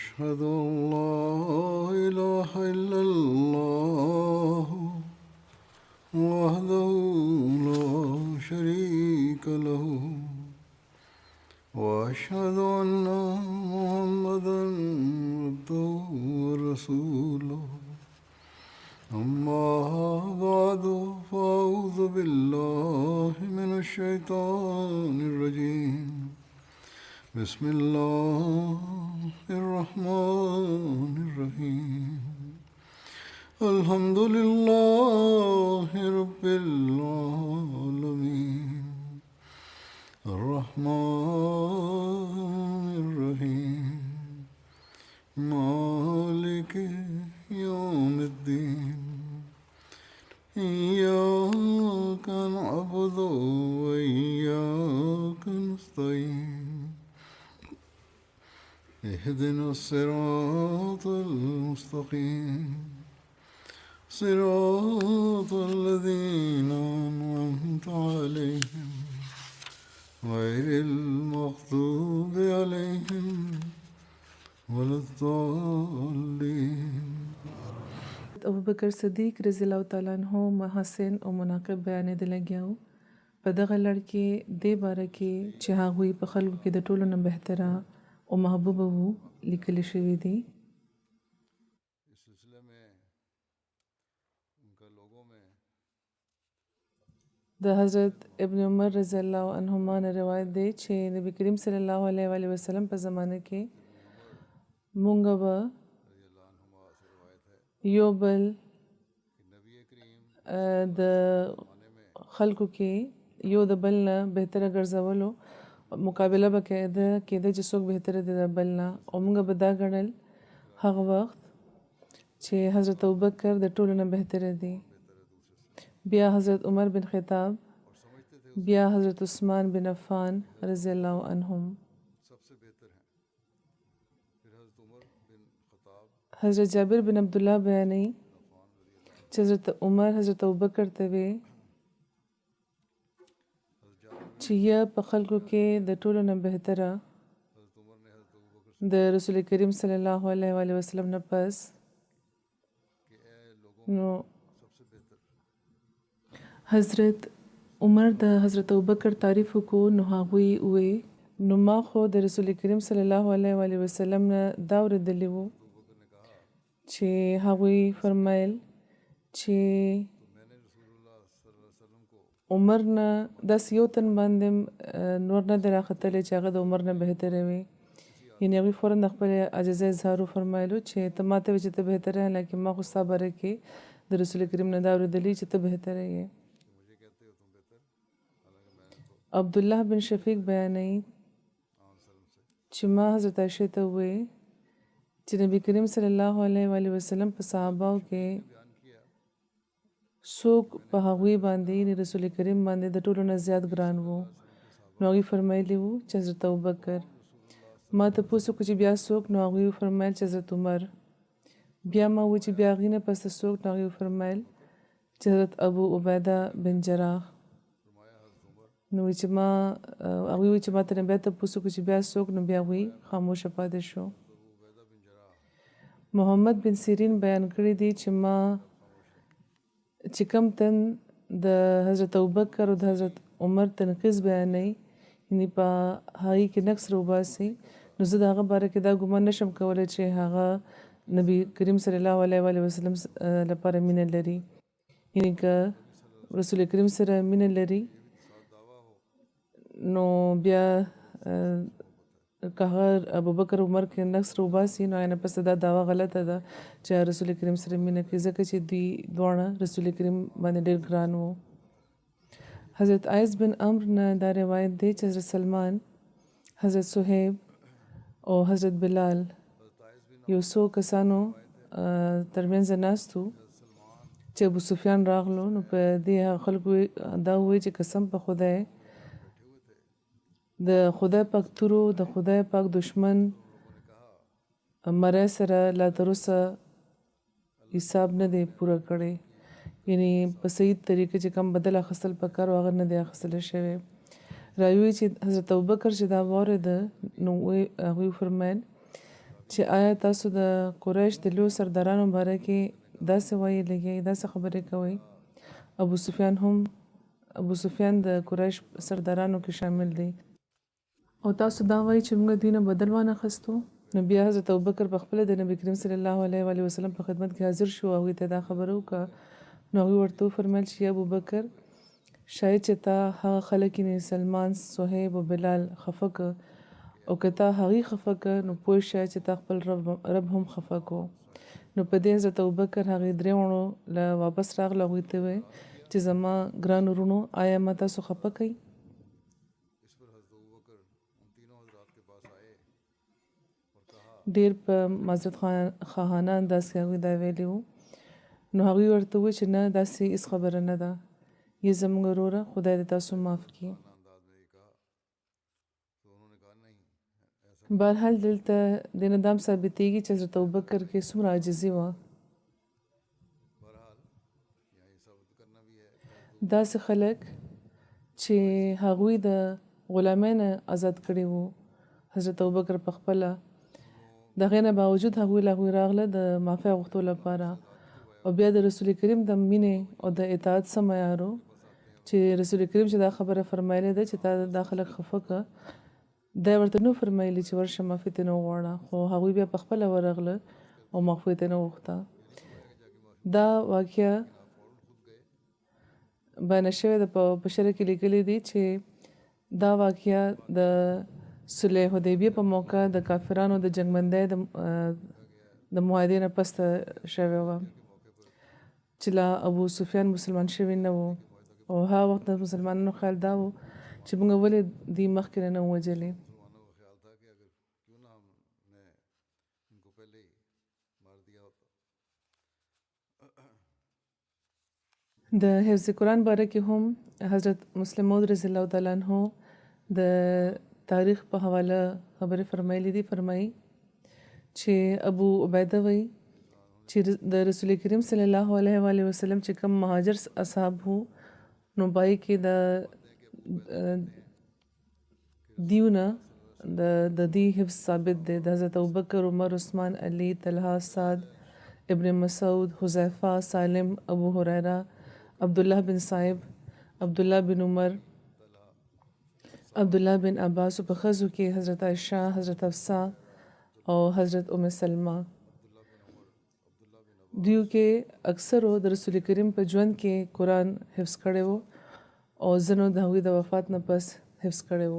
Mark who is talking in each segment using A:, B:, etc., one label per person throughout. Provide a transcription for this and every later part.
A: أشهد أن لا إله إلا الله وحده لا شريك له وأشهد أن محمدا عبده ورسوله أما بعد فأعوذ بالله من الشيطان الرجيم بسم الله الرحمن الرحيم الحمد لله رب العالمين الرحمن الرحيم مالك يوم الدين إياك نعبد وإياك نستعين اهدنا الصراط المستقيم صراط الذين أنعمت عليهم غير المغضوب عليهم ولا الضالين.
B: ابو بکر صدیق رضی الله تعالی عنہ محاسن او مناقب بیانې د لګیاو په دغه لړ کې د باره کې چې هغوی په خلکو کې د ټولو نه بهتره او محبوب وو لیکل شوی دی.
A: اس سلسلے میں ان کا لوگوں میں
B: د حضرت ابن عمر رضی الله عنهما نه روایت دی چې نبی کریم صلی الله علیه و آله وسلم په زمانه کې مونږ به یو بل د خلکو کې یو د بل نه بهتره ګرځولو مقابله به کېده چې څوک بهتره دی د بل نه او موږ به دا ګڼل هغه وخت چې حضرت ابوبکر د ټولو نه بهتره دی، بیا حضرت عمر بن خطاب، بیا حضرت عثمان بن عفان رضی الله عنهم. حضرت جابر بن عبدالله بیانوي چې حضرت عمر حضرت ابوبکر ته وی چې یا په خلکو کې د ټولو نه بهتره د رسول کریم صلی الله علیه و آله وسلم نه پس نو حضرت عمر د حضرت ابوبکر تعریف کو نو هغوی وی نو ما خو د رسول کریم صلی الله علیه و آله وسلم نه دا اوریدلی وو چې هغوی فرمایل چې عمر نه داسې یو تن باندې نور نه دی راختلی چې هغه د عمر نه بهتره وي، یعنې هغوی فوراً د خپلې عاجزۍ اظهار وفرمایلو چې ته ماته وایې چې ته بهتره یې، لکن ما خو ستا باره کې د رسول کریم نه دا اورېدلي چې ته بهتره یې. عبدالله بن شفیق بیانوي چې ما حضرت عایشې ته وویل چې نبی کریم صلی الله علیه و آله وسلم په صحاباو کې څوک په هغوی باندې یعنې رسول کریم باندې د ټولو نه زیات ګران وو، نو هغوی فرمایلي وو چې حضرت ابوبکر. ما تپوس وکړو چې بیا څوک، نو هغوی وفرمیل چې حضرت عمر. بیا ما وویل چې بیا هغې نه پس څوک، نو هغوی وفرمیل چې حضرت ابو عبیده بن جراح. نو چې ما هغوی وویل چې ما ته نه بیا تپوس وکړو چې بیا څوک، نو بیا هغوی خاموشه پاتې شو. محمد بن سیرین بیان کړی دی چې ما چې کوم تن د حضرت ابوبکر او د حضرت عمر تنقیص بیانوي، یعنې په هغې کې نقص راوباسي، نو زه د هغه باره کې دا ګمان نشم کولی چې هغه نبی کریم صلی الله علیه و آله وسلم لپاره مینه لري. یعنې که رسول کریم سره مینه لري نو بیا که هغه ابوبکر عمر کې نقص راوباسي، نو هغې نه پس دا دعوه غلطه ده چې رسول کریم سره مینه کوي، ځکه چې دوی دواړه رسول کریم باندې ډېر ګران وو. حضرت عیس بن عمر نه دا روایت دی چې حضرت سلمان، حضرت صہیب او حضرت بلال یو څو کسانو ترمنځ ناست وو چې ابو سفیان راغلو، نو په دې خلکو دا ووایي چې قسم په خدای د خدای پاک تورو د خدای پاک دشمن مری سره لا تر اوسه حساب نه دی پوره کړی، یعنی په صحیح طریقې چې کوم بدل اخیستل پکار هغه نه دی اخیستل شوی. راوي چې حضرت ابوبکر چې دا واورېده نو هغوی فرمایل چې آیا تاسو د قریش د لوی سردارانو باره کې داسې ویلې داسې خبرې کوئ. ابو سفیان د قریش سردارانو کې شامل دی او تاسو دا وایي چې موږ دوی نه بدل وانه اخیستو. نو بیا حضرت ابوبکر په خپله د نبي کریم صلی الله علیه و وسلم په خدمت کې حاضر شو او هغوی ته دا خبره وکړه. نو هغوی ورته وفرمیل چې ابوبکر شاید چې تا هغه خلک یعنې سلمان، صهیب او بلال خفه که او که تا هغوی خفه که نو پوه شه چې تا خپل رب هم خفه کو. نو په دې حضرت ابوبکر هغې درې وړو له واپس راغله. هغوی ته وویل چې زما ګران وروڼو آیا ما تاسو خفه کوئ؟ ډېر په معذرت خواهانه انداز کې هغوی دا ویلي وو. نو هغوی ورته وویل چې نه داسې هېڅ خبره نه ده، یې زموږ وروره خدای دې تاسو معاف کړي. بهرحال دلته د نه دا هم ثابتېږي چې حضرت ابوبکر کې څومره عاجزي وه. داسې خلک چې هغوی د غلامۍ نه آزاد کړي وو حضرت ابوبکر په خپله، د هغې نه باوجود هغوی له هغوی راغله د معافۍ غوښتو لپاره او بیا د رسول کریم د مینې او د اطاعت څه معیار و چې رسول کریم چې دا خبره فرمایلې ده چې تا دا خلک خفه که، دا ورته نو فرمایلي چې ورشه معافي ترې نه وغواړه، خو هغوی بیا په خپله ورغله او معافي ترې نه وغوښته. دا واقعه بیانه شوې ده په شرح کې لیکلي دي چې دا واقعه د صلح حدیبیه په موقع د کافرانو د جنګبندۍ د معاهدې نه پس شوې وه چې لا ابو سفیان مسلمان شوی نه و او هغه وخت د مسلمانانو خیال دا و چې موږ ولې دوی مخکې نه ووجلې. د حفظ قرآن باره کې هم حضرت مسلم موعود رضی الله تعالی عنہ د تاریخ په حواله خبرې فرمایلي دي. فرمایي چې ابو عبیده وایي چې د رسول کریم صلی الله علیه و وسلم چې کوم مهاجر اصحاب وو نو پای کې د دیونه د دې حفظ ثابت دی. د حضرت ابوبکر، عمر، عثمان، علی، طلحه، سعد ابن مسعود، حذیفه، سالم، ابو هریره، عبدالله بن صائب، عبدالله بن عمر، عبدالله بن عباس او په ښځو کې حضرت عائشه، حضرت حفصه او حضرت ام سلمه. دیو کې اکثرو د رسول کریم په ژوند کې قرآن حفظ کړی و او ځینو د هغوی د وفات نه پس حفظ کړی و.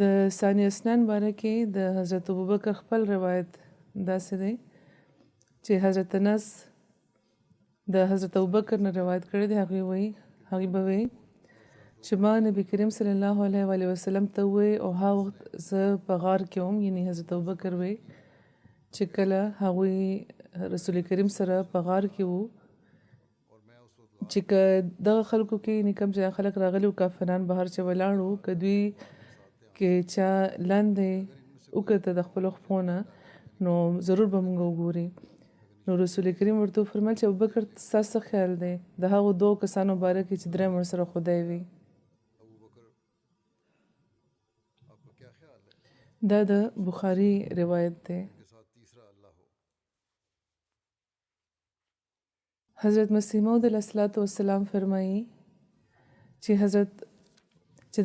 B: د ثانی اسنان باره کې د حضرت ابوبکر خپل روایت داسې دی چې حضرت انس د حضرت ابوبکر نه روایت کړی دی. هغوی به وایي چې ما نبی کریم صلی الله علیه و وسلم ته ووایي او هغه وخت زه په غار کې وم، یعنې حضرت ابوبکر وایي چې کله هغوی رسول کریم سره په غار کې وو چې که دغه خلکو کې یعنې کوم چې خلک راغلي وو کافران بهر چې ولاړ وو که دوی کې چا لاندې وکته د خپلو خپو نه نو ضرور به موږ وګوري. نو رسول کریم ورته وفرمیل چې ابوبکر ستا څه خیال دی د هغو دوو کسانو باره کې چې دریم ورسره خدای وي. دا د بخاري روایت دی. حضرت مسیح موعود علیه السلام فرمایي چې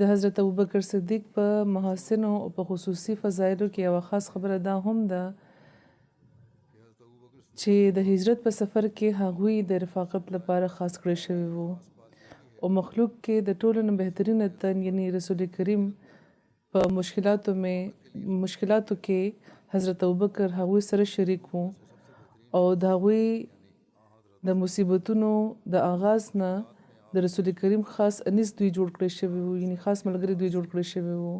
B: د حضرت ابوبکر صدیق په محاسنو او په خصوصي فضایلو کې یوه خاص خبره دا هم ده چې د هجرت په سفر کې هغوی د رفاقت لپاره خاص کړی شوي وو او مخلوق کې د ټولو نه بهترینه تن یعنی رسول کریم په مشکلاتو کې حضرت ابوبکر هغوی سره شریک وو او د هغوی د مصیبتونو د آغاز نه د رسول کریم خاص انیس دوی جوړ کړی شوي وو، یعنی خاص ملګري دوی جوړ کړی شوي وو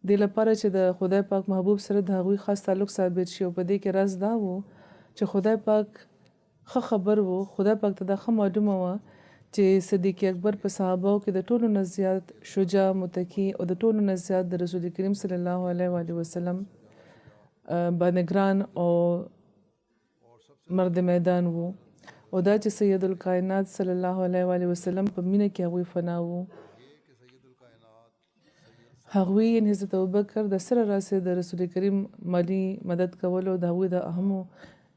B: دې لپاره چې د خدای پاک محبوب سره د هغوی خاص تعلق ثابت شي. او په دې کې راز دا و چې خدای پاک ښه خبر و، خدای پاک ته دا ښه معلومه وه چې صدیق اکبر په صحابهو کې د ټولو نه زیات شجاع، متقي او د ټولو نه زیات د رسول کریم صلی الله علیه و وسلم باندې ګران او مرد میدان وو او دا چې سید الکائنات صلی الله علیه و وسلم په مینه کې هغوی فنا وو. هغوی یعنې حضرت ابوبکر د سره راسې د رسول کریم مالی مدد کولو د هغوی د اهمو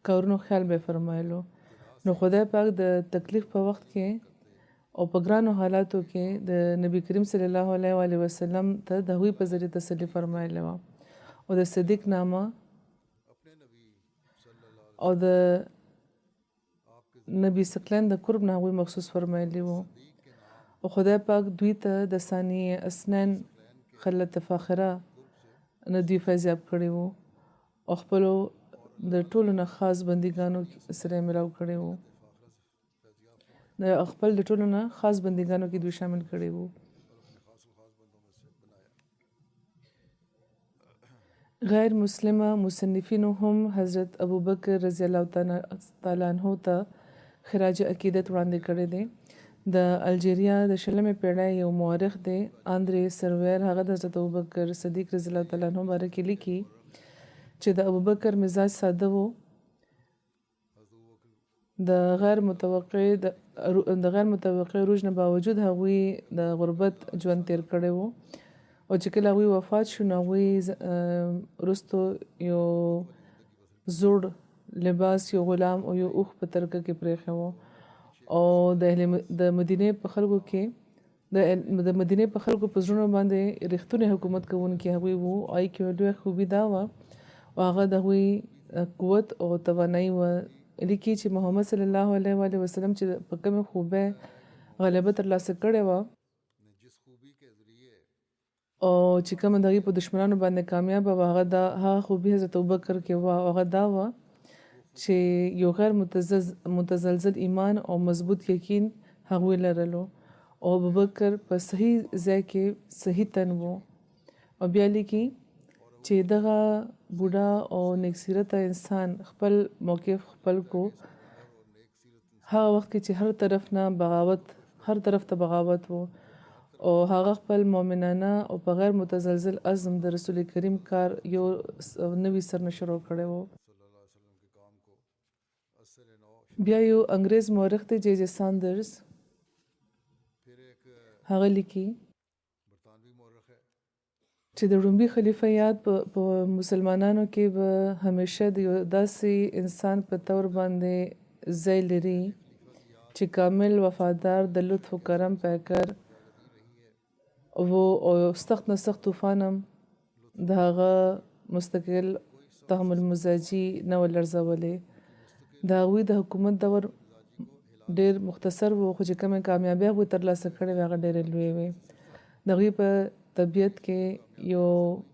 B: کارونو خیال به فرمایلو. نو خدای پاک د تکلیف په وخت کې او په ګرانو حالاتو کې د نبی کریم صلی الله علیه و آله وسلم ته د هغوی په ذریعه تسلی فرمایلی وه او د صدیق نامه او د نبی ثقلین د قرب نه هغوی مخصوص فرمایلی وو او خدای پاک دوی ته د ثانی اسنین خلت فاخره نه دوی فیضیاب کړي وو او خپلو د ټولو نه خاص بندګانو سره ملاو کړي وو د خپل د ټولو نه خاص بندګانو کې دوی شامل کړي وو. غیر مسلمه مصنفینو هم حضرت ابوبکر رضی الله تعالی عنہ ته خراج عقیدت وړاندې کړی دی. د الجیریا د 20مې پیړۍ یو مورخ دی آندرې سرویر، هغه د حضرت ابوبکر صدیق رضی الله تعالی عنہ باره کې لیکي چې د ابوبکر مزاج ساده و، د غیر متوقع روج نه باوجود هغوی د غربت ژوند تیر کړی و او چې کله هغوی وفات شو نو هغوی وروستو یو زوړ لباس، یو غلام او یو اوښ په ترکه کې پرېښی و او د مدینې په خلکو کې د مدینې په خلکو په زړونو باندې ریښتونی حکومت کوونکي هغوی وو. هغوی کې لویه خوبي دا وه او هغه د هغوی قوت او توانایي وه. لیکي چې محمد صلی الله علیه و آله وسلم چې په کومې خوبۍ غلبه ترلاسه کړې وه او چې کومه د هغوی په دشمنانو باندې کامیابه وه، هغه خوبي حضرت ابوبکر کې وه. هغه دا وه چې یو غیر متزلزل ایمان او مضبوط یقین هغوی لرلو او ابوبکر په صحیح ځای کې صحیح تن وو. او بیا لیکي چې دغه بوډا او نیکسیرته انسان خپل موقف خپل کو هغه وخت کې چې هر طرف ته بغاوت وو او هغه خپل مؤمنانه او په غیر متزلزل عزم د رسول کریم کار یو نوی سرنشر کړی وو. بیا یو انګریز مورخ دی جے ساندرز، هغه لیکي چې د لومړي خلیفه یاد په مسلمانانو کې به همیشه د یو داسې انسان په طور باندې ځای لري چې کامل وفادار، د لطف و کرم پیکر و او سخت نه سخت طوفان هم د هغه مستقل تحمل مزاجي نه ولرزولې. د هغوی د حکومت دور ډېر مختصر و خو چې کومې کامیابۍ هغوی ترلاسه کړې وې هغه ډېرې لویې وې. د هغوی په طبیعت کې یو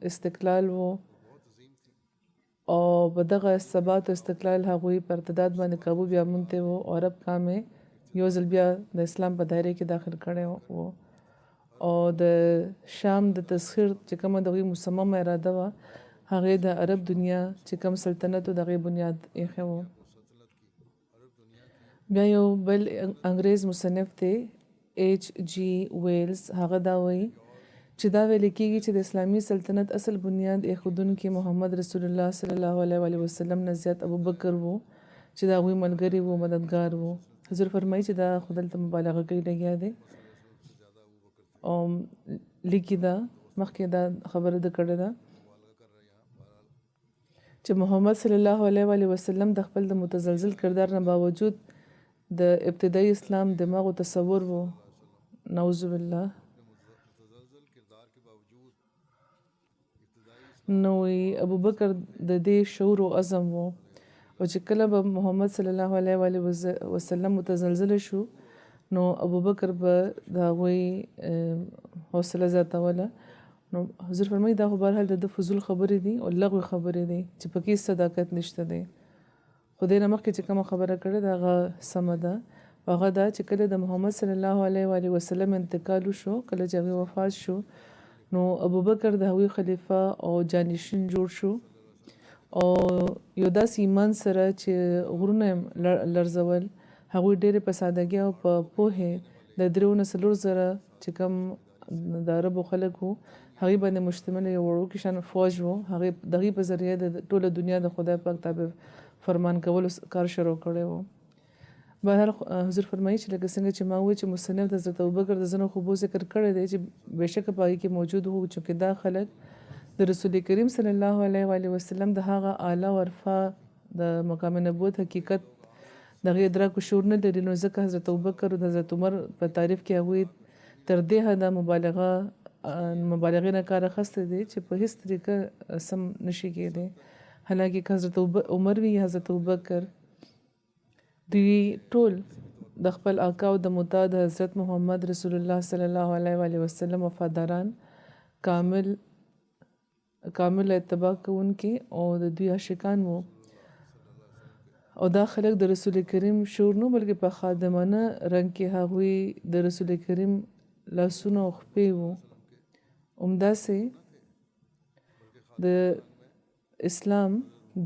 B: استقلال و او په دغه ثبات او استقلال هغوی پر ارتداد باندې قابو بیا مونتی و او عرب کام یو ځل بیا د اسلام په دایره کې داخل کړی و او د شام د تسخیر چې کومه د هغوی مصممه اراده وه هغې د عرب دنیا چې کوم سلطنت و د هغې بنیاد ایښی و. بیا یو بل انګریز مصنف دی H.G. ویلز، هغه دا وایي چې دا ویل کېږي چې د اسلامي سلطنت اصل بنیاد ایښودونکي محمد رسول الله صلی الله علیه وسلم نه زیات ابوبکر وو چې د هغوی ملګری وو، مددګار وو. حضور فرمایي چې دا خو دلته مبالغه کوي لګیا دی او لیکي دا مخکې دا خبره ده کړې ده چې محمد صلی الله علیه وسلم د خپل د متزلزل کردار نه باوجود د ابتدایي اسلام دماغ و تصور وو، نعوذ بالله. نو ابوبکر د دې شعور او عزم وو او چې کله به محمد صلی الله علیه وسلم متزلزل شو نو ابوبکر به د هغوی حوصله زیاتوله. نو حضور فرمایي دا خو بهرحال د فضول خبرې دي او لغوي خبرې دي چې پکې صداقت نشته دی. خو دې نه مخکې چې کومه خبره کړې ده هغه سمه ده. هغه دا چې کله د محمد صلی الله علیه وسلم انتقال وشو، کله چې هغوی وفات شو نو ابوبکر د هغوی خلیفه او جانشین جوړ شو او یو داسې ایمان سره چې غرونه لرزول، هغوی ډېرې په سادګۍ او په پوهې د 3 نه 4 زره چې کوم د عربو خلک وو هغوی باندې مشتمل یو وړوکی شان فوج وو. هغې د هغوی په ذریعه د ټوله دنیا د خدای پاک تابع فرمان کولو کار شروع کړی و. بهرحال حضور فرمایي چې لکه څنګه چې ما وویل چې مصنف د حضرت ابوبکر د ځینو خوبو ذکر کړی دی چې بېشکه په هغې کې موجود وو چې دا خلک د رسول کریم صلی الله علیه و آله وسلم د هغه اعلی او عرفه د مقام نبوت حقیقت د هغې ادراک و شعور نه لري، نو ځکه حضرت ابوبکر او د حضرت عمر په تعریف کې هغوی تر دې حده مبالغې نه کار اخیستی دی چې په هیڅ طریقه سم نشي کېدی. حالانکه که حضرت عمر وي یا حضرت ابوبکر، دوی ټول د خپل آقا او د مطاع د حضرت محمد رسول الله صلی الله علیه و آله وسلم وفاداران، کامل اتباع کوونکي او د دوی عاشقان وو. او دا خلک د رسول کریم شعور نو بلکې په خادمانه رنګ کې هغوی د رسول کریم لاسونه او خپې وو. همداسې د اسلام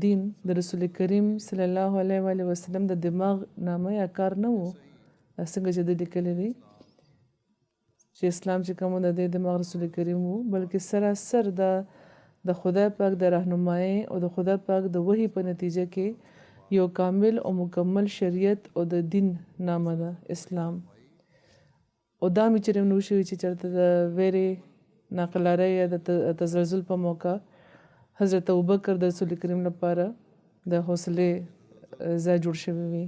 B: دین د رسول کریم صلی الله علیه و آله وسلم د دماغ نامه یا کار نه وو، څنګه چې د لیکلی دی چې اسلام چې کوم د دې دماغ رسول کریم وو، بلکې سراسر د خدای پاک د رهنمایۍ او د خدای پاک د وحی په نتیجه کې یو کامل او مکمل شریعت او د دین نامه ده اسلام. او دا مې چېرې نو شوي چې چېرته د ویرې ناقلارۍ یا د تزلزل په موقع حضرت ابوبکر د رسول کریم لپاره د حوصلې ځای جوړ شوی وي،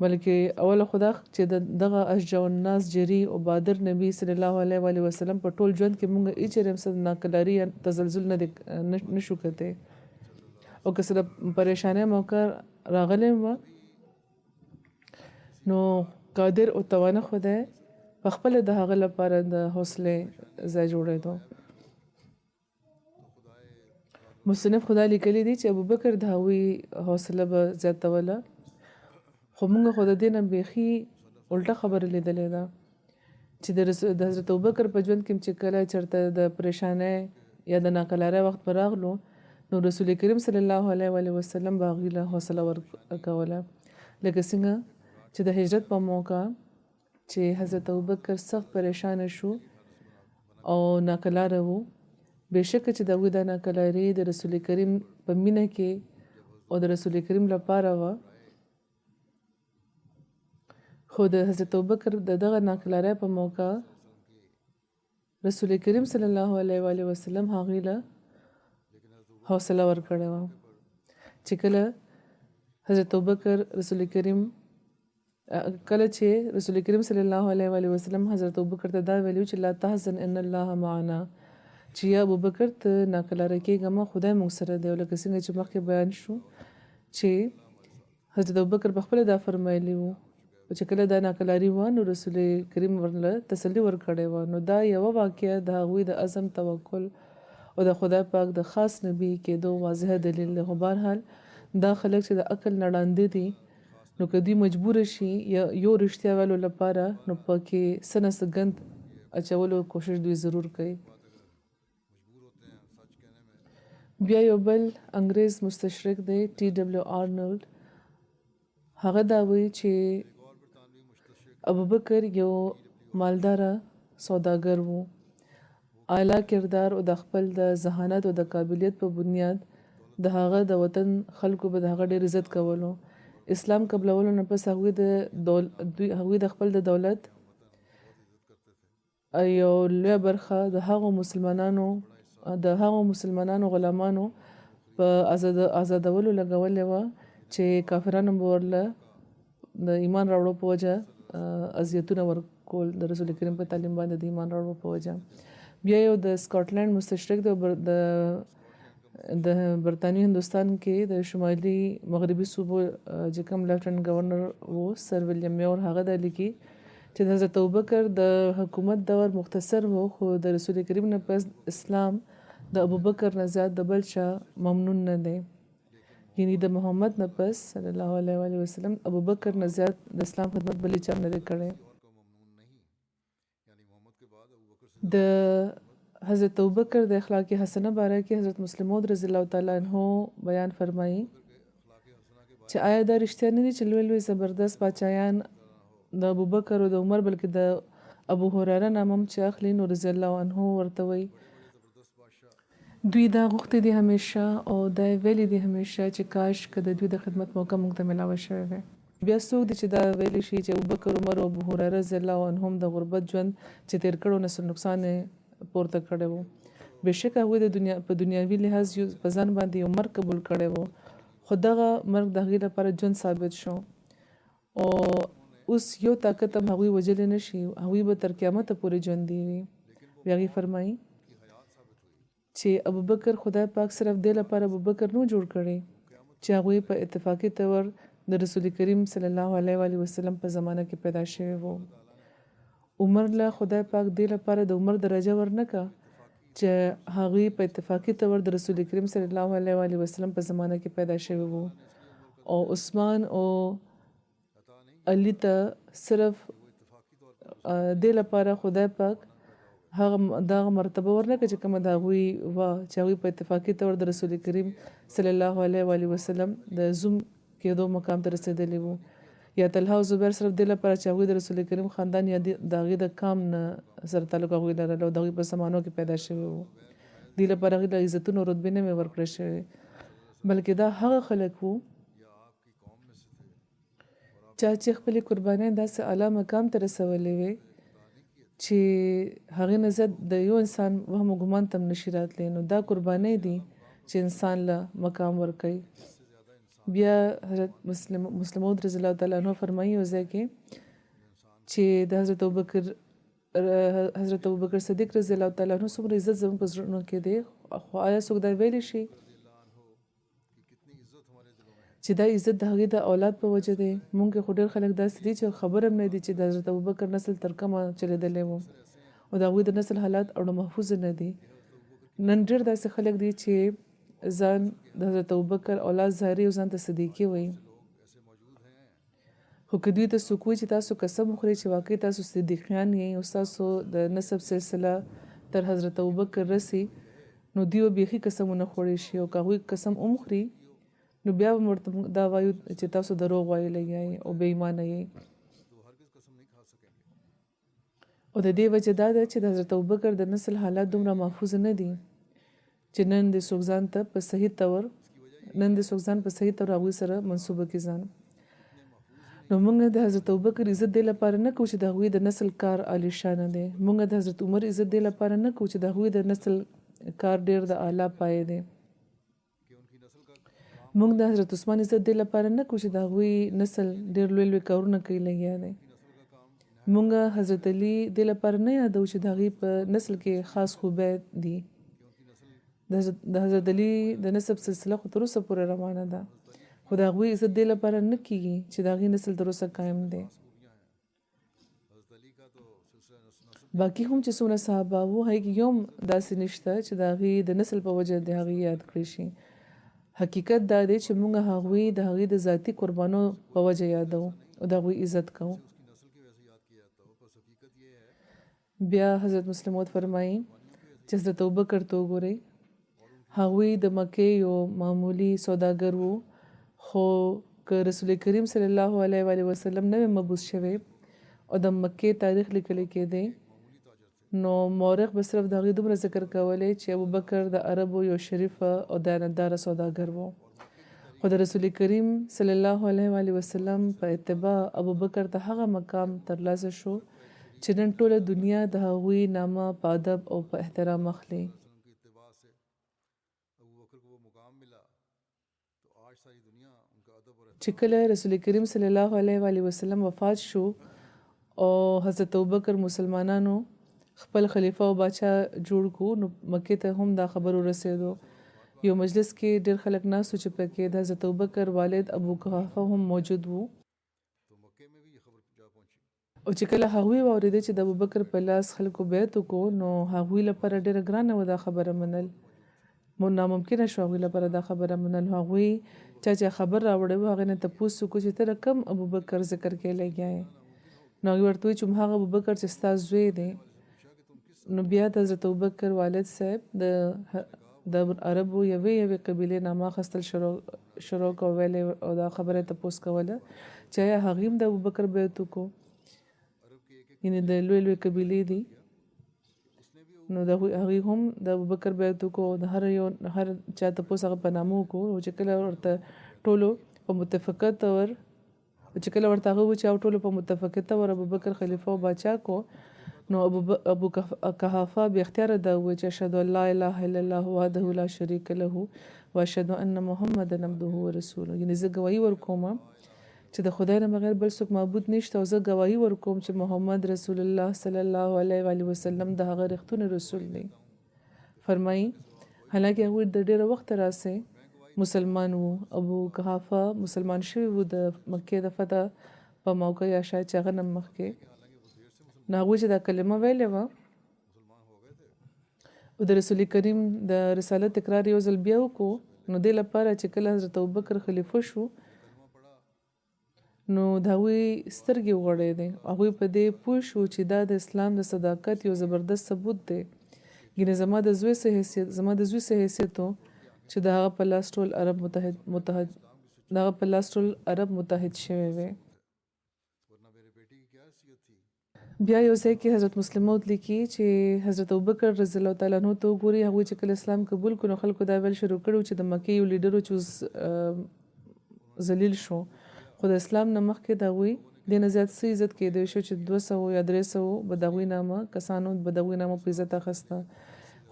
B: بلکې اوله خدا چې دغه اشجع الناس جری او بادر نبی صلی الله علیه و آله وسلم په ټول ژوند کې مونږ هیڅ چېرې هم څه ناقلاري یا تزلزل نشو کتی. او که څه د پریشانۍ موقع راغلی وه، نو قادر او توانه خدای په خپله د هغه لپاره د حوصلې ځای جوړېدو. مصنف خدا لیکلی دی چې ابوبکر د هغوی حوصله به زیاتوله، خو موږ خو د دې نه بیخي الټه خبره لیدلې ده چې د حضرت ابوبکر په ژوند کې چې کله چېرته د پریشانۍ یا د ناقلارۍ وخت به راغلو، نو رسول کریم صلی الله علیه و آله وسلم به هغوی له حوصله ورکوله. لکه څنګه چې د هجرت په موقع چې حضرت ابوبکر سخت پریشان شو او ناقلاره و، بېشکه چې د هغوی دا ناقلاري د رسول کریم په مینه کې او د رسول کریم لپاره وه، خو د حضرت ابوبکر د دغه ناقلارۍ په موقع رسول کریم صلی الله علیه و آله وسلم هغوی له حوصله ورکړې وه چې کله حضرت ابوبکر کله چې رسول کریم صلی الله علیه و آله وسلم حضرت ابوبکر ته دا ویلي چې لا تحزن ان الله معنا، چې یا ابوبکر ته ناقلاره کېږه مه، خدای موږ سره دی. او لکه څنګه چې مخکې بیان شو چې حضرت ابوبکر پخپله دا فرمایلی وو چې کله دا ناقلاري وه، نو رسول کریم ورله تسلي ورکړې وه. نو دا یوه واقعه د هغوی د عزم، توکل او د خدای پاک د خاص نبی کېدو واضح دلیل دی. خو بهرحال دا خلک چې د عقل نه ړانده دي، نو که دوی مجبوره شي یو رښتیا ویلو لپاره، نو پکې څه نه څه ګند اچولو کوشش دوی ضرور کوي. بیا یو بل انګریز مستشرق دی TW آرنولډ، هغه دا وایي چې ابوبکر یو مالداره سوداګر وو، اعلی کردار او د خپل د ذهانت او د قابلیت په بنیاد د هغه د وطن خلکو به د هغه ډېر عزت کولو. اسلام قبلولو نه پس هغوی د خپل د دولت یو لویه برخه د هغو مسلمانانو غلامانو په آزادولو لګولې وه چې کافرانو به ورله د ایمان راوړو په وجه اذیتونه ورکول، د رسول کریم په تعلیم باندې د ایمان راوړو په وجه. بیا یو د سکاټلند مستشرق د برطانوي هندوستان کې د شمالي مغربي صوبو چې کوم لیفټننټ ګورنر و سر ویلیام میور، هغه دا لیکي چې د حضرت ابوبکر د حکومت دور مختصر و، خو د رسول کریم نه پس اسلام د ابوبکر نه زیات د بل چا ممنون نه دی. یعنی د محمد نه پس صلی الله علیه و آله وسلم ابوبکر نه زیات د اسلام خدمت بلې چا نه دی کړی. د حضرت ابوبکر د اخلاق حسنه باره کې حضرت مسلم موعود رضی الله تعالی عنہ بیان فرمایي چې آیا دا رښتیا نه دي چې لوی لوی زبردست پاچایان د ابوبکر او د عمر بلکې د ابو هریره نام هم چې اخلي، نو رضی الله عنه ورته وایي دوی دا غوښتي دي همیشه او دا ویلي دي همیشه چې کاش که د دوی د خدمت موقع موږ ته میلاوه شوې وای. بیا څوک دي چې دا ویلی شي چې ابوبکر عمر او ابو هريره رضی الله عنهم د غربت ژوند چې تیر کړو نسل نقصان پورته کړی وو بېشکه هغوی د دنیا په دنیاوي لحاظ په ځان باندې یو مرګ قبول کړی وو خو دغه مرګ د هغوی لپاره ژوند ثابت شو او اوس یو طاقت هم هغوی وجلی نه شي هغوی به تر قیامته پورې ژوندي وي بیا هغوی فرمایي چې ابوبکر خدای پاک صرف دې لپاره ابوبکر نو جوړ کړی چې هغوی په اتفاقي طور د رسول کریم صلی الله علیه و وسلم په زمانه کې پیدا شوی وو عمر له خدای پاک دې لپاره د عمر درجه ورنکه چې هغوی په اتفاقي طور د رسول کریم صلی الله علیه و وسلم په زمانه کې پیدا شوی وو او عثمان او علی ته صرف دې لپاره خدای پاک هغه دغه مرتبه ورنکړه چې کومه د هغوی وه چې هغوی په اتفاقي طور د رسول کریم صلی الله علیه و وسلم د زوم کېدو مقام ته رسېدلی وو یا طلحه او زبیر صرف دې لپاره چې هغوی د رسول کریم خاندان یا د هغوی د قام نه سره تعلق هغوی لرل او د هغوی په زمانو کې پیدا شوي وو دې لپاره هغوی له عزتونو رتبې نه مې ورکړی شوې بلکې دا هغه خلک وو چا چې خپلې قربانۍ داسې اعلی مقام ته رسولې وې چې هغې نه زیات د یو انسان وهم و ګمان ته هم نشي راتلی نو دا قربانۍ دي چې انسان له مقام ورکوي بیا حضرت مسلمود رضی الله تعالی عنہ فرمایي یو ځای کې چې د حضرت ابوبکر صدیق رضی الله تعالی عنہ څومره عزت زموږ په زړونو کې دی خو آیا څوک دا ویلی شي چې دا عزت د هغې د اولاد په وجه دی مونږ کې خو ډېر خلک داسې دي چې خبر هم نه دي چې د حضرت ابوبکر نسل تر کومه چلېدلی و او د هغوی د نسل حالات اړو محفوظ نه دي نن ډېر داسې خلک دي چې ځان د حضرت ابوبکر اولاد ظاهري او ځان ته صدیقي وایي خو که دوی ته څوک وایي چې تاسو قسم وخورئ چې واقعي تاسو صدیقیان یئ او ستاسو د نسب سلسله تر حضرت ابوبکر رسي نو دوی به بیخي قسم ونه خوړی شي او که هغوی قسم هم خوري نو بیا به ورته دا وایو چې تاسو دروغ ویلی یئ او بې ایمانه یئ او د دې وجه دا ده چې د حضرت ابوبکر د نسل حالات دومره محفوظ نه دي چې نن د څوک ځان ته په صحیح طور هغوی سره منصوبه کړي ځان نو موږ د حضرت ابوبکر عزت دې لپاره نه کوو چې د هغوی د نسل کار عالیشانه دی موږ د حضرت عمر عزت دې لپاره نه کوو چې د هغوی د نسل کار ډېر د اعلی پایې دی موږ د حضرت عثمان عزت دې لپاره نه کوو چې د هغوی نسل ډېر لوی لوی کارونه کوي لګیا دی موږ حضرت علي دې لپاره نه یادو چې د هغوی په نسل کې خاص خوبۍ دي د حضرت علي د نسب سلسله خو تر اوسه پورې روانه ده خو د هغوی عزت دې لپاره نه کیږي چې د هغوی نسل تر اوسه قایم دی باقي هم چې څومره صحابه وو هغې کې یو هم داسې نشته چې د هغوی د نسل په وجه د هغوی یاد کړی شي حقیقت دا دی چې موږ هغوی د هغوی د ذاتي قربانو په وجه یادو او د هغوی عزت کوو بیا حضرت مسلمود فرمایي چې حضرت ابوبکر ته وګورئ هغوی د مکې یو معمولی سوداګر وو خو که رسول کریم صلی الله علیه و وسلم نه مبعوث شوی او د مکې تاریخ لیکلی کېدی نو مورخ به صرف د هغوی دومره ذکر کولی چې ابوبکر د عربو یو شریف او دیانتداره سوداګر و خو د رسول کریم صلی الله علیه و وسلم په اتباع ابوبکر ته هغه مقام ترلاسه شو چې نن ټوله دنیا د هغوی نامه په ادب او په احترام اخلي چې کله رسول کریم صلی الله علیه و وسلم وفات شو او حضرت ابوبکر مسلمانانو خپل خلیفہ او باچا جوړ کو نو مکې ته هم دا خبر ورسېدو یو مجلس کې ډېر خلک ناستو چې پکې د حضرت ابوبکر والد ابو قحافه هم موجود وو او چې کله هغوی واورېدل چې د ابوبکر په لاس خلکو بیعت وکړو نو هغوی لپاره ډېره ګرانه وه دا خبره منل ناممکنه شو هغوی لپاره دا خبره منل هغوی چا خبر راوړی و هغې نه تپوس وکړو چې ته د کوم ابوبکر ذکر کې لګیا یې نو هغوی ورته وایي چې هماغه ابوبکر چې ستا زوی دی نو بیا د حضرت ابوبکر والد صاحب د عربو یوې قبیلې نامه اخیستل شروع کو ویلې او دا خبره تپوس کوله چې آیا هغوی هم د ابوبکر بیعت وکړو یعنې د لوی لوی قبیلې دي نو د هغوی هم د ابوبکر بیعت وکړو د هر چا تپوس هغه په نامه وکړو چې کله ورته ټولو په متفقه طور چې کله ورته هغه و چې او ټولو په متفقه ور ابوبکر خلیفه او باچا کو نو ابو قحافه به اختیار دا و چې اشهد ان لا اله الا الله وحده لا شريك له واشهد ان محمدا عبده ورسوله یعنی زه ګواهي ورکوم چې د خدای نه بغیر بل څوک معبود نشته او زه ګواهي ورکوم چې محمد رسول الله صلی الله علیه و آله وسلم د هغه رښتونه رسول دی فرمایي حالکه هغه د ډیره وخت راسه مسلمان وو ابو قحافه مسلمان شوی وو د مکه د فتح په موقع یا شاید چې هغه نه مخکې نو هغوی چې دا کلمه ویلې وه او د رسول کریم د رسالت تکرار یو ځل بیا وکړو نو دې لپاره چې کله حضرت ابوبکر خلیفه شو نو د هغوی سترګې وغړېدې هغوی په دې پوه شو چې دا د اسلام د صداقت یو زبردست ثبوت دی ګینې زما د زوی څه حیثیت و چې د هغه په لاس ټول عرب متحد شوی وی بیا یو ځای کې حضرت مسلم موعود لیکي چې حضرت ابوبکر رضی الله تعالی عنہ ته وګوري هغوی چې کله اسلام قبول کړو نو خلکو دا ویل شروع کړو چې د مکې یو لیډر چې ذلیل شو خو د اسلام نه مخکې د هغوی دې نه زیات څه عزت کېدی شو چې 200 یا 300 به د هغوی نامه کسانو به د هغوی نامه په عزت اخیسته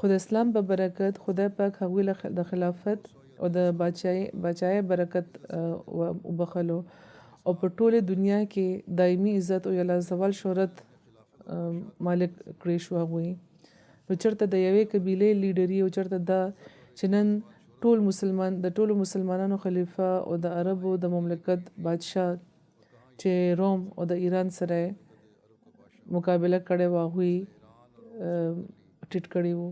B: خو د اسلام په برکت خدای پاک هغوی د خلافت او د باچای برکت وبخلو او په ټوله دنیا کې دایمي عزت او یلا زوال شهرت مالک کړی شو هغوی نو چېرته د یوې قبیلې لیډري او چېرته دا چې نن ټولو مسلمانانو خلیفه او د عربو د مملکت بادشاه چې روم او د ایران سره مقابله کړې وه هغوی ټیټ کړی وو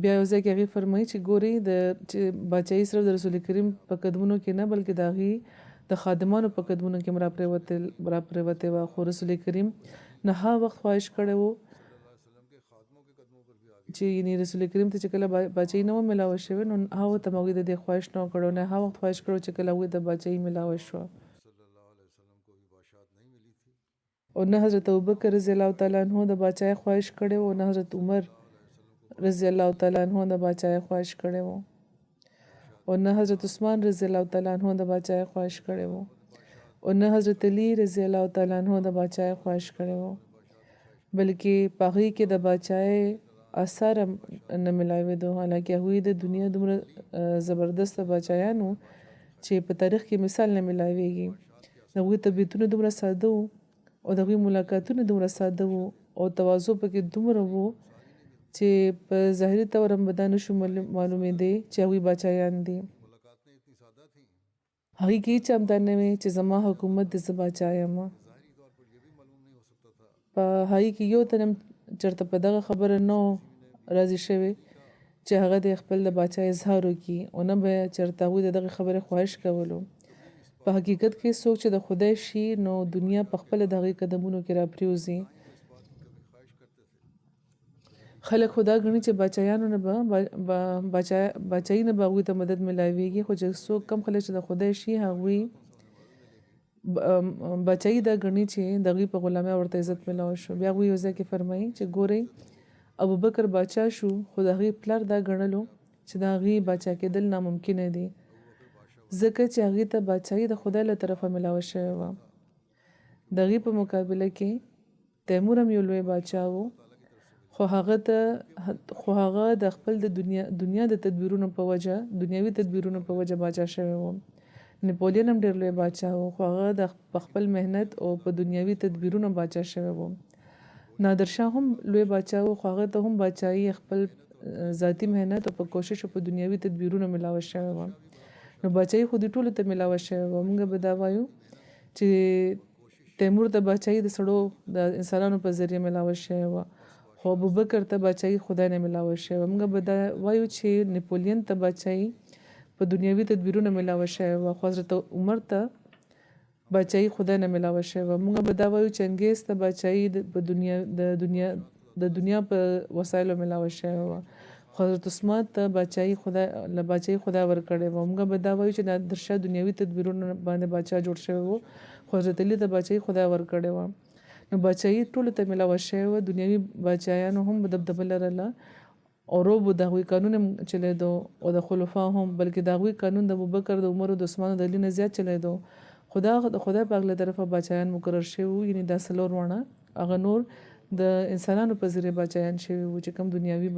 B: بیا یو ځای کې هغې فرمایي چې ګورئ چې باچایي صرف د رسول کریم په قدمونو کې نه بلکې د هغې د خادمانو په قدمونو کې را پرېوتې وه خو رسول کریم نه ها وخت خواهش کړی وو چې یعنې رسول کریم ته چې کله باچایي نه وه ملاوه شوې نو هغه ته هغوی د دې خواهش نه کړی نه ها وخت خواهش کړی چې کله هغوی د باچایي ملاوه شوه او نه حضرت ابوبکر رضی الله تعالی عنہ د باچای خواهش کړی او نه حضرت عمر رضی الله تعالی عنہ د باچای خواهش کړی و او نه حضرت عثمان رضی الله تعالی عنہ د باچای خواهش کړی و او نه حضرت علی رضی الله تعالی عنہ د باچای خواهش کړی و بلکې پاغي کې د باچای اثر نه ملاوي دو حالکه هوی د دنیا دومره زبردست باچایانو چې په تاریخ کې مثال نه ملاويږي دغه طبيعتونه دومره ساده وو او دغه ملاقاتونه دومره ساده وو او تواضع پکې دومره وو چې په ظاهري تور هم بدانه شو معلومې دي چې هغوی باچایان دي هغې کې هېڅ همدا نه وی چې زما حکومت د زه باچا یم په هغې کې یو تن هم چېرته په دغه خبره نه راضي شوی چې هغه د خپل د باچا اظهار وکړي او نه به چېرته هغوی د دغې خبرې خواهش کولو په حقیقت کې څوک چې د خدای شي نو دنیا په خپله د هغې قدمونو کې راپرېوځي خلک خدا ګڼي چې باچایانو نه به باچایي نه به هغوی ته مدد ملاویږي خو چې څوک کم خلک چې د خدای شي هغوی باچایي دا ګڼي چې د هغوی په غلامۍ ورته عزت ملاو شو بیا هغوی یو ځای کې فرمایي چې ګورئ ابوبکر باچا شو خو د هغې پلار دا ګڼلو چې د هغې باچا کېدل ناممکنه دي ځکه چې هغې ته باچایي د خدای له طرفه ملاوه شوې وه د هغې په مقابله کې تیمور هم یو لوی باچا و خو هغه د خپل د دنیا د تدبیرونو په وجه دنیوي تدبیرونو په وجه باچا شوی و نپولین هم ډېر لوی باچا و خو هغه د خپل مهنت او په دنیوي تدبیرونو باچا شوی و نادرشاه هم لوی باچا و خو هغه ته هم باچایي خپل ذاتی مهنت او په کوشش او په دنیوي تدبیرونو ملاوه شوی و نو باچایي خو دې ټولو ته ملاوه شوی و موږ به دا وایو چې تیمور ته باچایي د سړو د انسانانو په ذریعه ملاوه شوی و خو ابوبکر ته باچایي خدای نه ملاوه شوی موږ به دا وایو چې نپولین ته باچایي په دنیوي تدبیرونو ملاوه شوی و خو حضرت عمر ته باچایي خدای نه ملاوه شوی موږ به دا وایو چې انګریز ته باچایي د دنیا په وسایلو ملاوه شوی و خو حضرت عثمان ته باچایي خدای ورکړی و موږ به دا وایو چې نادرشاه دنیوي تدبیرونو باندې باچا جوړ شوی و خو حضرت علی ته باچایي خدای ورکړی و نو باچایي ټولو ته ملاوه شوی و دنیوي باچایانو هم دبدبه لرله او روب د هغوی قانون هم چلیدو او د خلفا هم بلکې د هغوی قانون د ابوبکر د عمر او د عثمان او د علي نه زیات چلیدو خدای پاک له طرفه بچایان مقرر شوي وو، یعنې دا څلور واړه هغه نور د انسانانو په ذریعه بچایان شوي وو چې کوم دنیاوي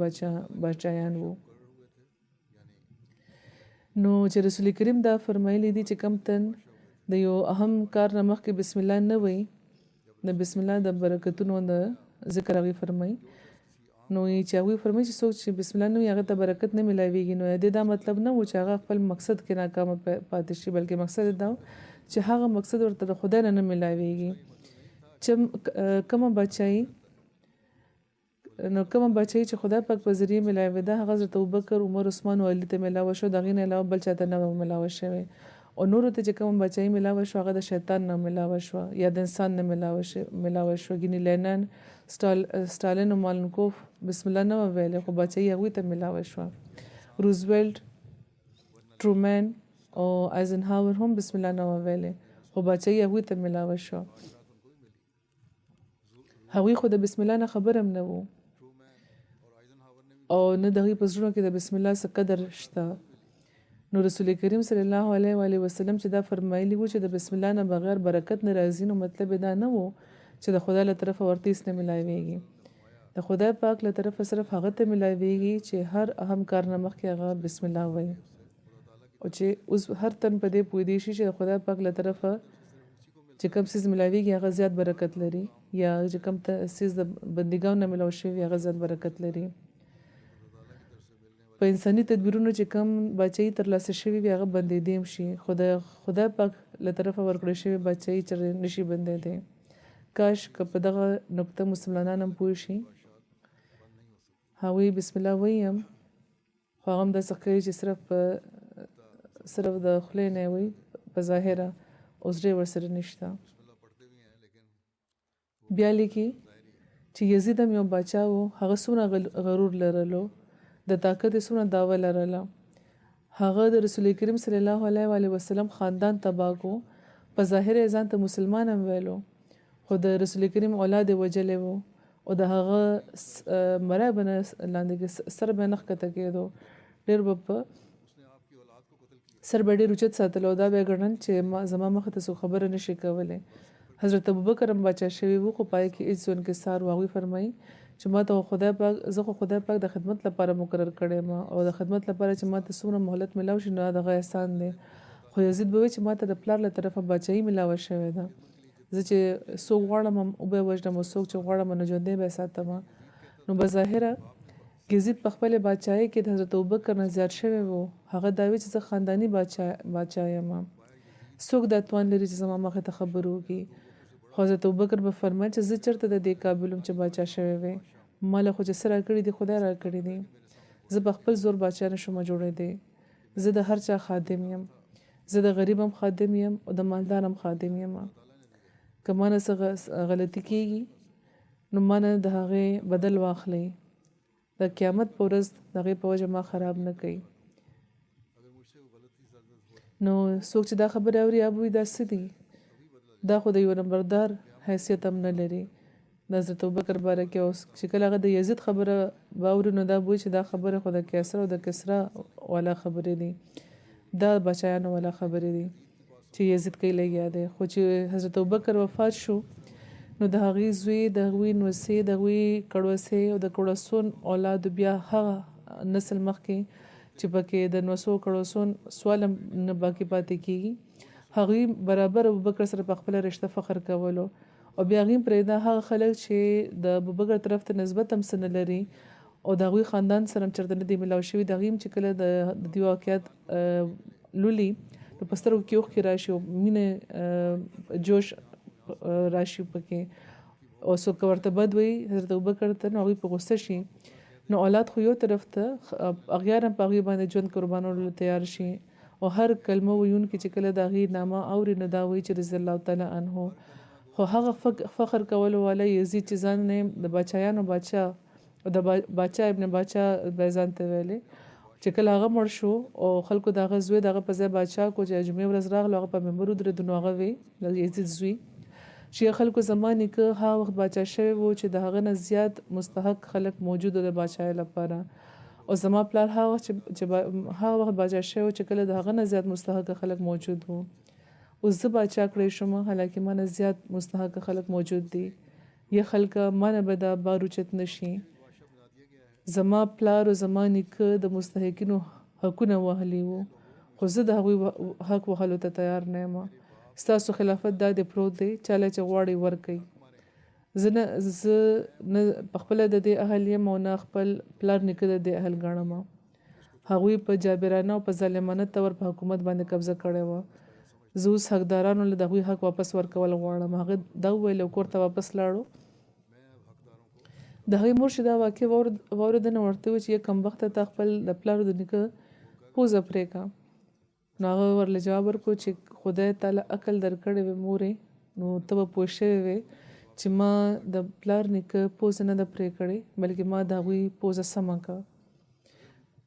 B: بچایان وو. نو چې رسول کریم دا فرمایلی دي چې کم تن د یو اهم کار نه مخکې بسم الله نه وي، د بسم الله د برکتونو د ذکر هغوی فرمایي. نو چې هغوی فرمایي چې څوک چې بسم الله نه وي هغه ته برکت نه میلاویږي. نو د دا مطلب نه و چې هغه خپل مقصد کې ناکامه پاتې شي، بلکې مقصد دا و چې هغه مقصد ورته د خدای نه میلاویږي. چې کومه بچی چې خدای پاک په ذریعه میلاوي ده هغه حضرت ابوبکر، عمر، عثمان او علي ته میلاوه شو، د هغې نه علاوه بل چاته نه میلاوه شوی. او نورو ته چې کومه بچی میلاوه شو هغه د شیطان نه میلاوه شوه یا د انسان نه میلاوه شوه. ګینې لینن، ستالین او مالنکوف بسم الله نه ویلې خو بچی هغوی ته میلاوه شوه. روزولټ، ټرومن او آیزنهاور هم بسم الله نه ویلې خو بچی هغوی ته میلاوه شوه. هغوی خو د بسم الله نه خبر هم نه وو او نه د هغوی په زړونو کې د بسم الله څه قدر شته. نو رسول کریم صلی الله علیه و آله وسلم چې دا فرمایلی وو چې د بسم الله نه بغیر برکت نه راځي، نو مطلب دا نه وو چې د خدای له طرفه ورته هېڅ نه میلاویږي. د خدای پاک له طرفه صرف هغه ته میلاویږي چې هر اهم کار نه مخکې هغه بسم الله وایي، او چې اوس هر تن په دې پوهېدی شي چې د خدای پاک له طرفه چې کوم څیز میلاویږي هغه زیات برکت لري، یا چې کوم څیز د بندګانو نه میلاو شوي هغه زیات برکت لري. په انساني تدبیرونو چې کم بچی ترلاسه شوي وي هغه بندېدی هم شي، خدای پاک له طرفه ورکړی شوي بچی چې نشي بندېدی. کاش که په دغه نقطه مسلمانان هم پوه شي. هغوی بسم الله وایي هم خو هغه هم داسې ښکاري چې صرف د خولې نه وایي په ظاهره او زړه ورسره نشته. بیا لیکي چې یزید هم یو باچا و، هغه څومره غرور لرلو، د طاقت یې څومره دعوه لرله. هغه د رسول کریم صلی الله علیه و آله وسلم خاندان تباه کو، په ظاهر یې ځان ته مسلمان هم ویلو خو د رسول کریم اولاد یې وجلی و او د هغه مرۍ به نه لاندې سر به یې نه ښکته کېدو، ډېر به په سر به ډېر اوچت ساتلو او دا به یې ګڼل چې زما مخې ته څوک خبره نشي کولی. حضرت ابوبکر هم باچا شوي وو خو پای کې هېڅ انکسار و. هغوی فرمایي چې ما ته زه خو خدای پاک د خدمت لپاره مقرر کړی یم او د خدمت لپاره چې ما ته څومره مهلت میلاو شي نو دغه احسان دی. خو یزید به وایي چې ما ته د پلار له طرفه باچایي میلاوه شوې ده، زه چې څوک غواړم هم وبه وژنم او څوک چې غواړم نو ژوندی به یې ساتم. نو بظاهره یزید په خپلې باچایۍ کې د حضرت ابوبکر نه زیات شوی و. هغه دا وایي چې زه خانداني باچا یم، څوک دا توان لري چې زما مخې ته خبرې وکړي. خو حضرت ابوبکر به فرمایي چې زه چېرته د دې قابل یم چې باچا شوی وی، ما له خو چې څه راکړي دي خدای راکړي دي، زه په خپل زور باچا نه شم جوړېدی. زه د هر چا خادم یم، زه د غریب هم خادم یم او د مالدار هم خادم یم. که ما نه څه غلطي کېږي نو ما نه د هغې بدل واخلئ، د قیامت په ورځ د هغې په وجه ما خراب نه کوي. نو څوک چې دا خبرې اوري یا به وایي دا څه دي، دا خو د یو نمبردار حیثیت هم نه لري د حضرت ابوبکر باره کې. اوس چې کله هغه د یزید خبره به اوري نو دا به وایي چې دا خبره خو د کیسر او د کسرا والا خبرې دي، دا بچایانو والا خبرې دي چې یزید کوي لګیا دی. خو چې حضرت ابوبکر وفات شو نو د هغې زوی، د هغوی نوسې، د هغوی کړوسې او د کړوسون اولادو بیا هغه نسل مخکې چې پکې د نوسو کړوسون سوال هم نه باقي پاتې کېږي، هغوی برابر ابوبکر سره په خپله رشته فخر کولو. او بیا هغوی پرېږده هغه خلک چې د ابوبکر طرف ته نسبت هم څه نه لري او د هغوی خاندان سره هم چېرته نه دی میلاو شوي، د هغوی هم چې کله د دې واقعیت لولي نو په سترګو کې اوښکې راشي او مینه جوش راشي پکې، او څوک ورته بد وایي حضرت ابوبکر ته نو هغوی په غوسه شي. نو اولاد خو یو طرف ته اغیار هم په هغوی باندې ژوند قربانولو تیار شي او هر کلمه ویونکي چې کله د هغې نامه اوري نو دا وایي چې رضی الله تعالی عنه. خو هغه فخر کولو والا یزید چې ځان نه د باچایانو باچا او د باچا ابن باچا به ځان ته ویلې، چې کله هغه مړ شو او خلکو د هغه زوی د هغه په ځای باچا کو چې جمعې ورځ راغلو هغه په منبر ودرېدو نو هغه وی د یزید زوی چې خلکو زما نیکه هغه وخت باچا شوی و چې د هغه نه زیات مستحق خلک موجود و د باچایۍ لپاره، او زما پلار هغه وخت باچا شوی و چې کله د هغه نه زیات مستحق خلک موجود و. اوس زه باچا کړی شوم حالانکه ما نه زیات مستحق خلک موجود دي یا خلک ما نه به دا بار اوچت نشي زما پلار او زما نیکه د مستحقینو حقونه وهلي وو خو زه د هغوی حق وهلو ته تیار نه یم ستاسو خلافت دا د پروت دی چاله چې غواړي ورکوي زه نه پخپله د دې اهل یم او نه خپل پلار نیکه د دې اهل ګڼم هغوی په جابرانه او په ظالمانه طور په حکومت باندې قبضه کړې وه زه اوس حقدارانو له د هغوی حق واپس ورکول غواړم هغه دا وویل او کور ته واپس لاړو د هغې مور چې دا واقع واورېده نو ورته وویل چې کمبخته تا خپل د پلار د نیکه پوزه پرېږه نو هغه ورله جواب ورکړو چې خدای تعالی عقل درکړی وي مورې نو ته به پوه شوې وې چې ما د پلار نیکه پوزه نه ده پرې کړې بلکې ما د هغوی پوزه سمه کړه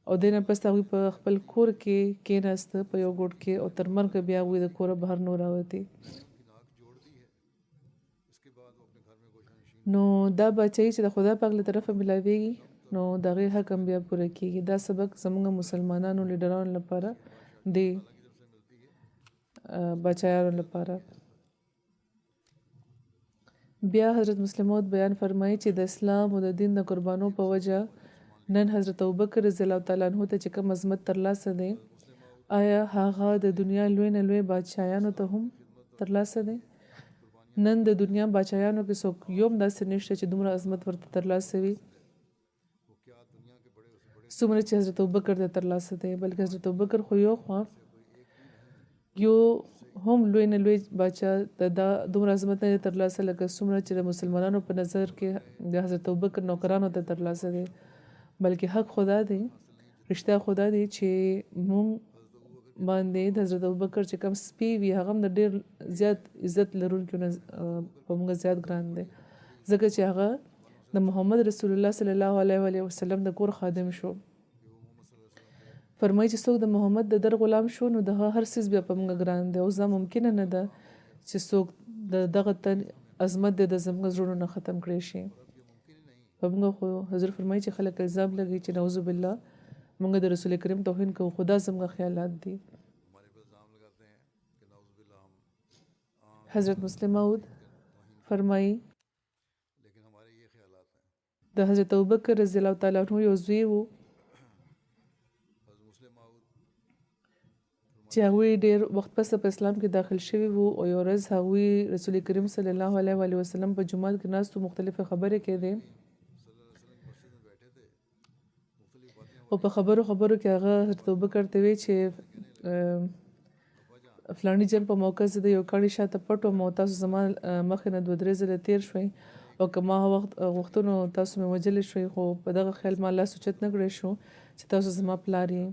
B: او دې نه پس هغوی په خپل کور کې کېناسته په یو ګوټ کې او تر مرګه بیا هغوی د کوره بهر نه راوتې نو دا بچی چې د خدا پاک له طرفه ملاویږي نو د هغې حق هم بیا پوره کېږي دا سبق زموږ مسلمانانو لیډرانو لپاره دی بچیانو لپاره بیا حضرت مسلم موعود بیان فرمایي چې د اسلام او د دین د قربانو په وجه نن حضرت ابوبکر رضی الله تعالی عنہ ته چې کوم عظمت ترلاسه دی آیا هغه د دنیا لوی نه لوی بادشاهانو ته هم ترلاسه دی نن د دنیا بادشاهانو کې څوک یو هم داسې نشته چې دومره عظمت ورته ترلاسه وي څومره چې حضرت ابوبکر ته ترلاسه دی بلکې حضرت ابوبکر خو یو خوا یو هم لوی نه لوی بادشاه دا دومره عظمت نه ترلاسه لکه څومره چې د مسلمانانو په نظر کې د حضرت ابوبکر نوکرانو ته ترلاسه دی بلکې حق خدا دی رښتیا خدا دی چې مونږ باندې د حضرت ابوبکر چې کوم سپی وي هغه هم د ډېر زیات عزت لرونکي نه په موږ زیات ګران دی ځکه چې هغه د محمد رسول الله صلی الله علیه وسلم د کور خادم شو فرمایي چې څوک د محمد د در غلام شو نو د هر څیز بیا په موږ ګران دی او دا ممکنه نه ده چې څوک د دغه تن عظمت د زموږ زړونو نه ختم کړی شي په موږ خو حضور فرمایي چې خلک الزام لګوي چې نعوذ بالله موږ د رسول کریم توهین کوو خدا زموږ خیالات دي حضرت مسلم موعود فرمایي د حضرت ابوبکر رضی الله تعالی عنہ یو زوی و چې هغوی ډېر وخت پس په اسلام کې داخل شوي وو او یو ورځ هغوی رسول کریم صلی الله علیه وسلم په جومات کې ناستو مختلفې خبرې کېدې او په خبرو کې هغه حضرت ابوبکر ته وی چې فلانی جنګ په موقع زه د یو کاڼي شاته پټ وم او تاسو زما مخې نه 2-3 ځله تیر شوئ او که ما وختونو تاسو مې وجلې شوئ خو په دغه خیال ما لاس اوچت نه کړی شو چې تاسو زما پلار یې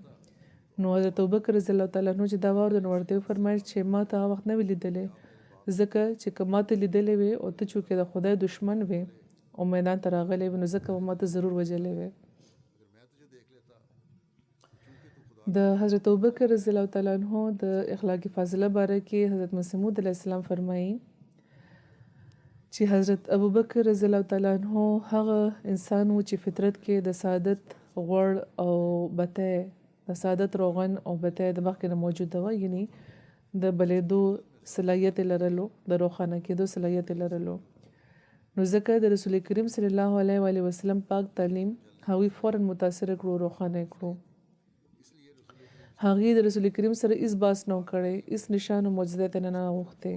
B: نو حضرت ابوبکر رضی الله تعالی عنہ چې دا واورېد نو ورته وفرمایل چې ما ته هغه وخت نه وي لیدلی ځکه چې که ما ته لیدلی وې او ته چونکې د خدای دشمن وې او میدان ته راغلی وې نو ځکه به ما ته ضرور وجلی وې د حضرت ابوبکر رضی الله تعالی عنہ د اخلاق فاضله باره کې حضرت مسیح موعود علیه السلام فرمایي چې حضرت ابوبکر رضی الله تعالی عنہ هغه انسان و چې فطرت کې د سعادت غوړ او بتی د سعادت روغن او بتی د مخکې نه موجوده وه یعنی د بلیدو صلاحیت لرلو د روښانه کېدو صلاحیت لرلو نو ځکه د رسول کریم صلی الله علیه وسلم پاک تعلیم هغوی فوراً متاثره کړو روښانه کړو هغې د رسول کریم سره هیڅ باس نه و کړی هیڅ نشان او معجزه یې نه اوښتې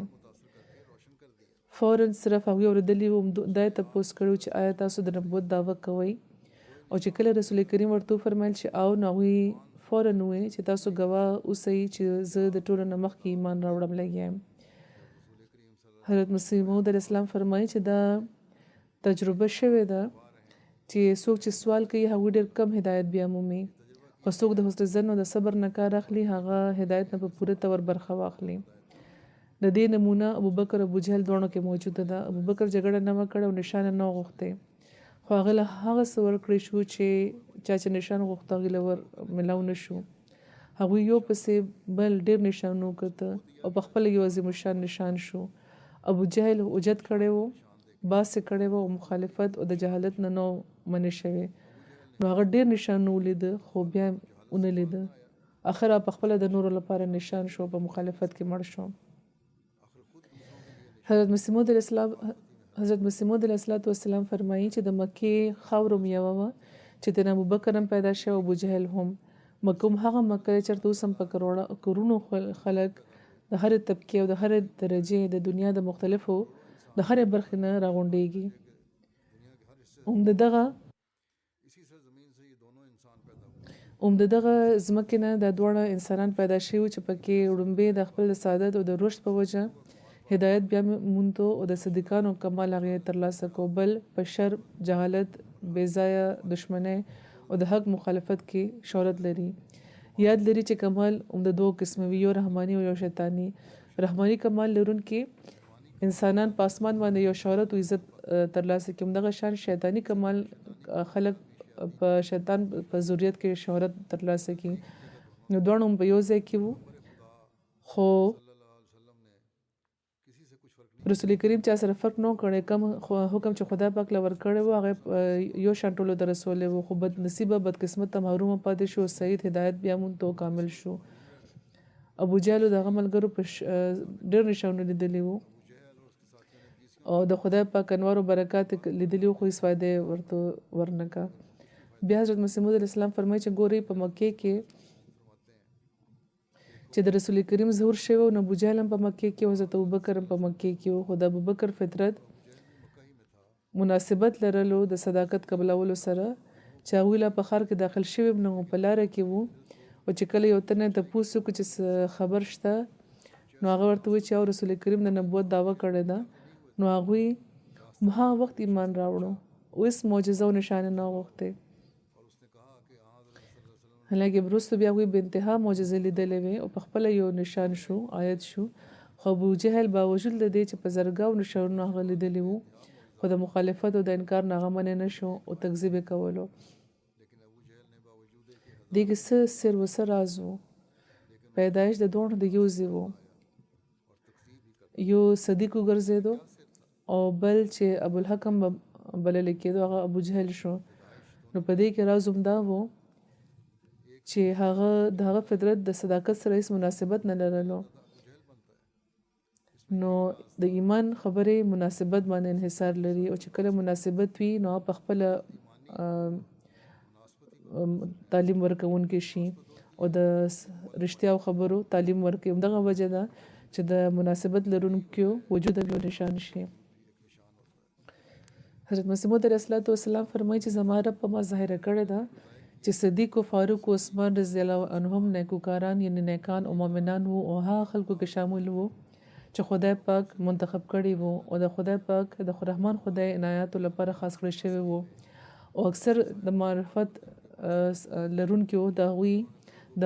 B: فوراً صرف هغوی اورېدلي وو دا یې تپوس کړی چې آیا تاسو د نبوت دعوه کوئ او چې کله رسول کریم ورته وفرمیل چې او نو هغوی فوراً وویل چې تاسو ګواه اوسئ چې زه د ټولو نه مخکې ایمان راوړم یم حضرت مسیح موعود علیه السلام فرمایي چې دا تجربه شوې ده چې څوک چې سوال کوي هغوی ډېر کم هدایت بیا مومي خو څوک د حسن ظن او د صبر نه کار اخلي هغه هدایت نه په پوره طور برخه واخلي د دې نمونه ابوبکر او ابوجهل دواړو کې موجوده ده ابوبکر جګړه نه وکړه او نشانه نه وغوښتې خو هغه له هغه څه ورکړی شو چې چا چې نشان غوښته هغې له ور ملاو نه شو هغوی یو پسې بل ډېر نشانونه وکړه او په خپله یو عظیم الشان نشان شو ابوجهل اوجت کړی و باس یې کړی و او مخالفت او د جهالت نه نو منې شوی نو هغه ډېر نشانونه ولیده خو بیا ونه لیده اخره په خپله د نورو لپاره نشان شو په مخالفت کې مړ شو حضرت مسیح موعود علیه السلام فرمایي چې د مکې خاوره هم یوه وه چې د ابوبکر هم پیدا شوی او ابوجهل هم. مکه هم هغه مکه دی چېرته اوس هم په کورونو خلک د هرې طبقې او د هرې درجې د دنیا د مختلفو د هرې برخې نه راغونډېږي. د دغه ځمکې نه دا دواړه انسانان پیدا شوي چې پکې وړومبې د خپل سعادت او د رشد په وجه هدایت بیا مونته او د صدیقانو کمال هغې ترلاسه کو، بل په شر، جهالت، بېځایه دښمنۍ او د حق مخالفت کې شهرت لري. یاد لري چې کمال د دوه قسمه وي، یو رحماني او یو شیطاني. رحماني کمال لرونکي انسانان په اسمان باندې یو شهرت او عزت ترلاسه کوي، همدغه شان شیطاني کمال خلک په شیطان په ذریت کې شهرت ترلاسه کوي. نو دواړه هم په یو ځای کې وو، خو رسول کریم چا سره فرق نه کړی. کم حکم چې خدای پاک له ورکړی و هغه یو شان ټولو ته رسولی و، خو بد نصیبه بدقسمته محرومه پاتې شو. سعید هدایت بیا مونږ ته کامل شو. ابو جهل د هغه ملګرو په ډېر نشانونه لیدلي وو او د خدای پاک انوار او برکات لیدلي وو، خو هېڅ فایده یې ورته ورنکړه. بیا حضرت مسیح موعود علیه السلام فرمایي چې ګورئ په مکې کې چې د رسول کریم ظهور شوی و، نو ابو جهل هم په مکې کې و، حضرت ابوبکر هم په مکې کې و، خو د ابوبکر فطرت مناسبت لرلو د صداقت قبلولو سره چې هغوی لا په ښار کې داخل شوي نه وو، په لاره کې وو، او چې کله یو تن یې تپوس وکړو چې خبر شته، نو هغه ورته وویل چې او رسول کریم د نبوت دعوه کړې ده. نو هغوی هغه وخت ایمان راوړو، اوس معجزه او نشانه نه غوښتې. حالانکه وروسته بیا هغوی بې انتها معجزې لیدلې وې او په خپله یو نشان شو، آیت شو، خو ابو جهل باوجود له دې چې په زرګاو نشانونه هغه لیدلي وو، خو د مخالفت او د انکار نه هغه منې نه شو او تکذیب یې کولو. دې کې څه سر و څه راز و؟ پیدایش د دواړو د یو ځای و، یو صدیق وګرځېدو او بل چې ابوالحکم بللی کېدو هغه ابو جهل شو. نو په دې کې راز هم دا و چې هغه د هغه فطرت د صداقت سره هیڅ مناسبت نه لرلو، نو د ایمان خبرې مناسبت باندې انحصار لري، او چې کله مناسبت وي نو په خپل تعلیم ورکوونکی شي او د رښتیاو خبرو تعلیم ورکوي. همدغه وجه ده چې د مناسبت لرونکو وجود یو نشان شي. حضرت مسیح موعود علیه السلام فرمایي چې زما رب په ما ظاهره کړې ده چې صدیق او فاروق او عثمان رضی الله عنهم نیکوکاران یعنی نیکان او مؤمنان وو او هغه خلکو کې شامل وو چې خدای پاک منتخب کړي وو او د خدای پاک د رحمان خدای عنایاتو لپاره خاص کړی شوی وو، او اکثر د معرفت لرونکو د هغوی د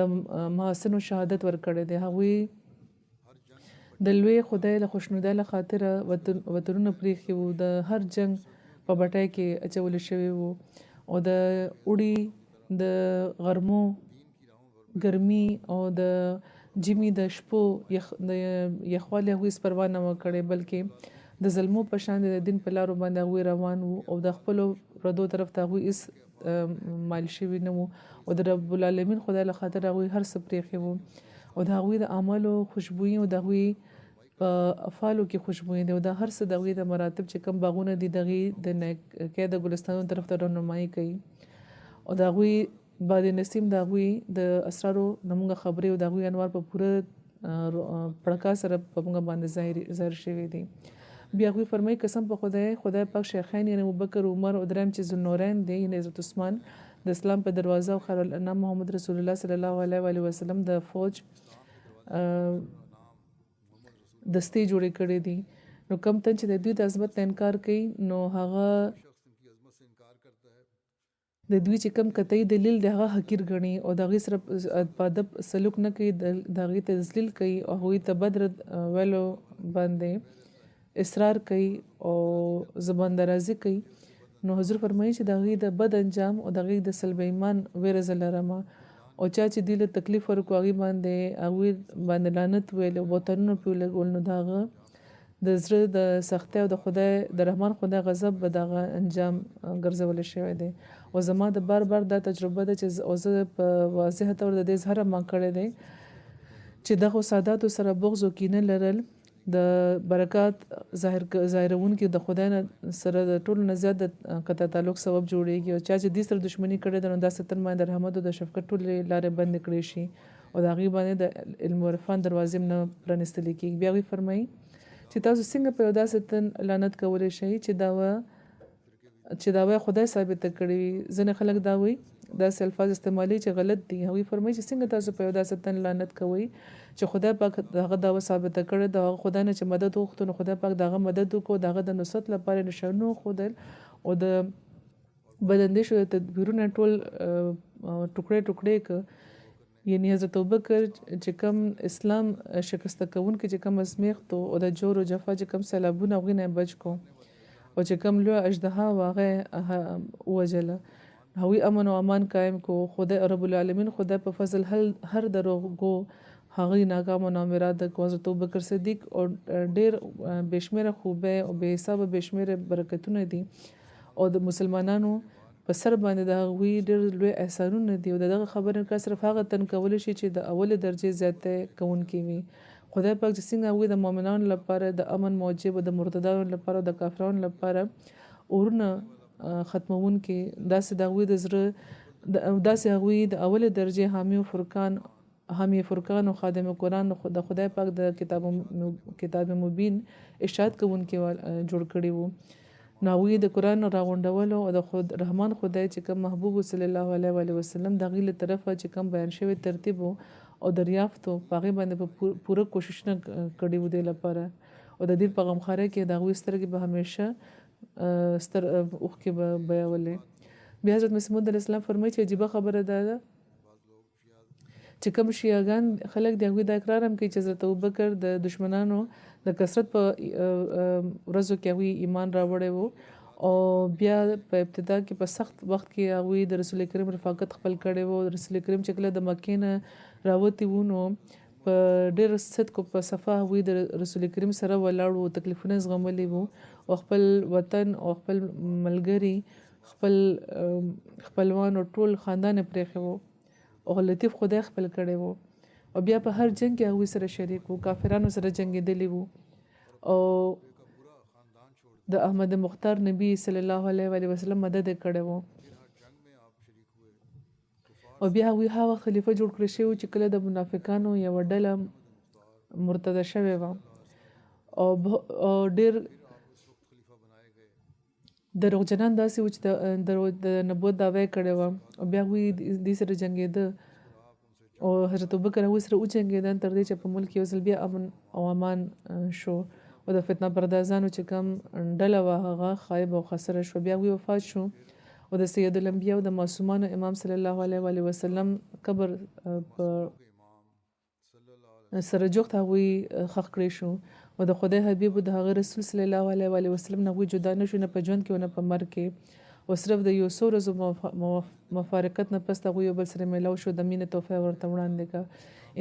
B: محاسنو شهادت ورکړی دی. هغوی د لوی خدای له خوشنودۍ له خاطره وطنونه پرېښي وو، د هر جنگ په بټۍ کې اچول شوي وو، او د اوړي د غرمو ګرمي او د جمی د شپو د یخوالي هغوی هېڅ پروا نه وه کړې، بلکې د ظلمو په شان د دین په لارو باندې هغوی روان وو او د خپلو پردو طرف ته هغوی هېڅ مایل شوي نه وو، او د رب العالمین خدای له خاطر هغوی هر څه پرېښي وو، او د هغوی د اعمالو خوشبويي او د هغوی په افعالو کې خوشبويي دی، او دا هر څه د هغوی د مراتب چې کوم باغونه دي د هغې د نیکۍ د ګلستانونو طرف ته رهنمایي کوي، او د هغوی باد نسیم د هغوی د اسرارو نه موږ خبرې او د هغوی انوار په پوره پړکا سره په موږ باندې ظاهر شوي دي. بیا هغوی فرمایي قسم په خدای پاک شیخین یعنی ابوبکر، عمر او دریم چې ذوالنورین دی یعنی حضرت عثمان د اسلام په دروازه او خیر الانام محمد رسول الله صلی الله علیه و وسلم د فوج دستې جوړې کړې دي. نو کم تن چې د دوی د عظمت نه انکار کوي نو هغه د دوی چې کم قطعي دلیل د هغه حقیر ګڼي او د هغې سره په ادب سلوک نه کوي، د هغې تذلیل کوي او هغوی ته بد رد ویلو باندې اصرار کوي او زبان درازي کوي. نو حضور فرمایي چې د هغې د بد انجام او د هغې د سلب ایمان ویره زه لرمه، او چا چې دوی له تکلیف ورکړو هغې باندې لعنت ویل او بوتانونه پرې ولګول، نو د هغه د زړه د سختۍ او د خدای د رحمان خدای غضب به دغه انجام ګرځولی شوی دی. او زما د بار دا تجربه ده چې زه په واضحه طور د دې اظهار ما کړی دی چې دغو ساداتو سره بغض او کینه لرل د برکات ظاهرونکي د خدای نه سره د ټولو نه زیات د قطع تعلق سبب جوړیږي او چا چې دې سره دښمني کړې ده نو داسې تر باندې د رحمت او د شفقت ټولې لارې بندې کړې شي او د هغې باندې د علم و عرفان دروازې هم نه پرانیستلی کېږي. بیا هغوی فرمایي چې تاسو څنګه په یو داسې تن لعنت کولی شئ چې دعوه خدای ثابته کړې وي. ځینې خلک دا وایي داسې الفاظ استعمالي چې غلط دي. هغوی فرمایي چې څنګه تاسو په یو داسې تن لعنت کوئ چې خدای پاک دغه دعوه ثابته کړې د هغه خدای نه چې مدد وغوښتو نو خدای پاک دغه مدد وکړو د هغه د نصرت لپاره نشانونه وښودل او د بداندیشو د تدبیرونه ټول ټوکړې که یعنی حضرت ابوبکر چې کوم اسلام شکسته کوونکي چې کوم ازمیښتو او د جور او جفا چې کوم سیلابونه هغوی نه بچ کو او چې کوم لویه اژدها و هغه ووژله هغوی امن او امان قایم کو. خدای رب العالمین خدای په فضل هر دروغو هغوی ناکام او نامراده کو. حضرت ابوبکر صدیق او ډېر بېشمېره خوبۍ او بې حسابه بېشمېره برکتونه دي او د مسلمانانو په سر باندې د هغوی ډېر لوی احسانونه دي او دغه خبرې که صرف هغه تن کولی شي چې د اولې درجې زیاتی کوونکي وي. خدای پاک چې څنګه هغوی د مؤمنانو لپاره د امن موجب او د مرتدانو لپاره او د کافرانو لپاره اورونه ختمونکي داسې د هغوی د زړه داسې هغوی د اولې درجې حامی فرقان او خادم قرآن د خدای پاک د کتاب مبین اشاعت کوونکي جوړ کړي وو. نو هغوی د قرآن راغونډولو او د رحمان خدای چې کوم محبوب صلی الله علیه وسلم د هغوی له طرفه چې کوم بیان شوی ترتیب او دریافتو په هغې باندې په پوره کوششونه کړي وو دې لپاره او د دې په غمخواری کې د هغوی سترګې به همیشه ستر اوښکې به بیولې. بیا حضرت مسیح موعود علیه السلام فرمایي چې عجیبه خبره دا ده چې کوم شیعاګان خلک د هغوی دا اقرار هم کوي چې حضرت ابوبکر د دشمنانو د کثرت په ورځو کې هغوی ایمان راوړی وو او بیا په ابتدا کې په سخت وخت کې هغوی د رسول کریم رفاقت خپل کړی وو. رسول کریم چې کله د مکې نه راوتي وو نو په ډېر صدق په صفا هغوی د رسول کریم سره ولاړ وو تکلیفونه زغملی وو او خپل وطن او خپل ملګري خپلوان او ټول خاندان پرېښی وو او لطیف خدای خپل کړی وو او بیا په هر جنګ کې هغوی سره شریک وو. کافرانو سره جنګېدلی وو او د احمد مختار نبی صلی الله علیه وسلم مدد یې کړی وو او بیا هغوی هغه خلیفه جوړ کړی شوی چې کله د منافقانو یوه ډله مرتده شوې وه او ډېر دروغجنان داسې و چې د نبوت دعوه یې کړې وه او بیا هغوی دې سره جنګېده او حضرت ابوبکر هغوی سره وجنګېدل تر دې چې په ملک یو ځل بیا امن او امان شو او د فتنه پردازانو چې کوم ډله وه هغه خایب او خسره شو. بیا هغوی وفات شو او د سید الانبیا او د معصومانو امام صلی الله علیه وسلم قبر په سره جوخت هغوی ښخ کړی شو او د خدای حبیب د هغه رسول صلی الله علیه وسلم نه هغوی جدا نه شو نه په ژوند کې او نه په مرګ کې او صرف د یو څو ورځو مفارقت نه پس هغوی یو بل سره میلاو شو د مینې تحفه ورته وړاندې کړه.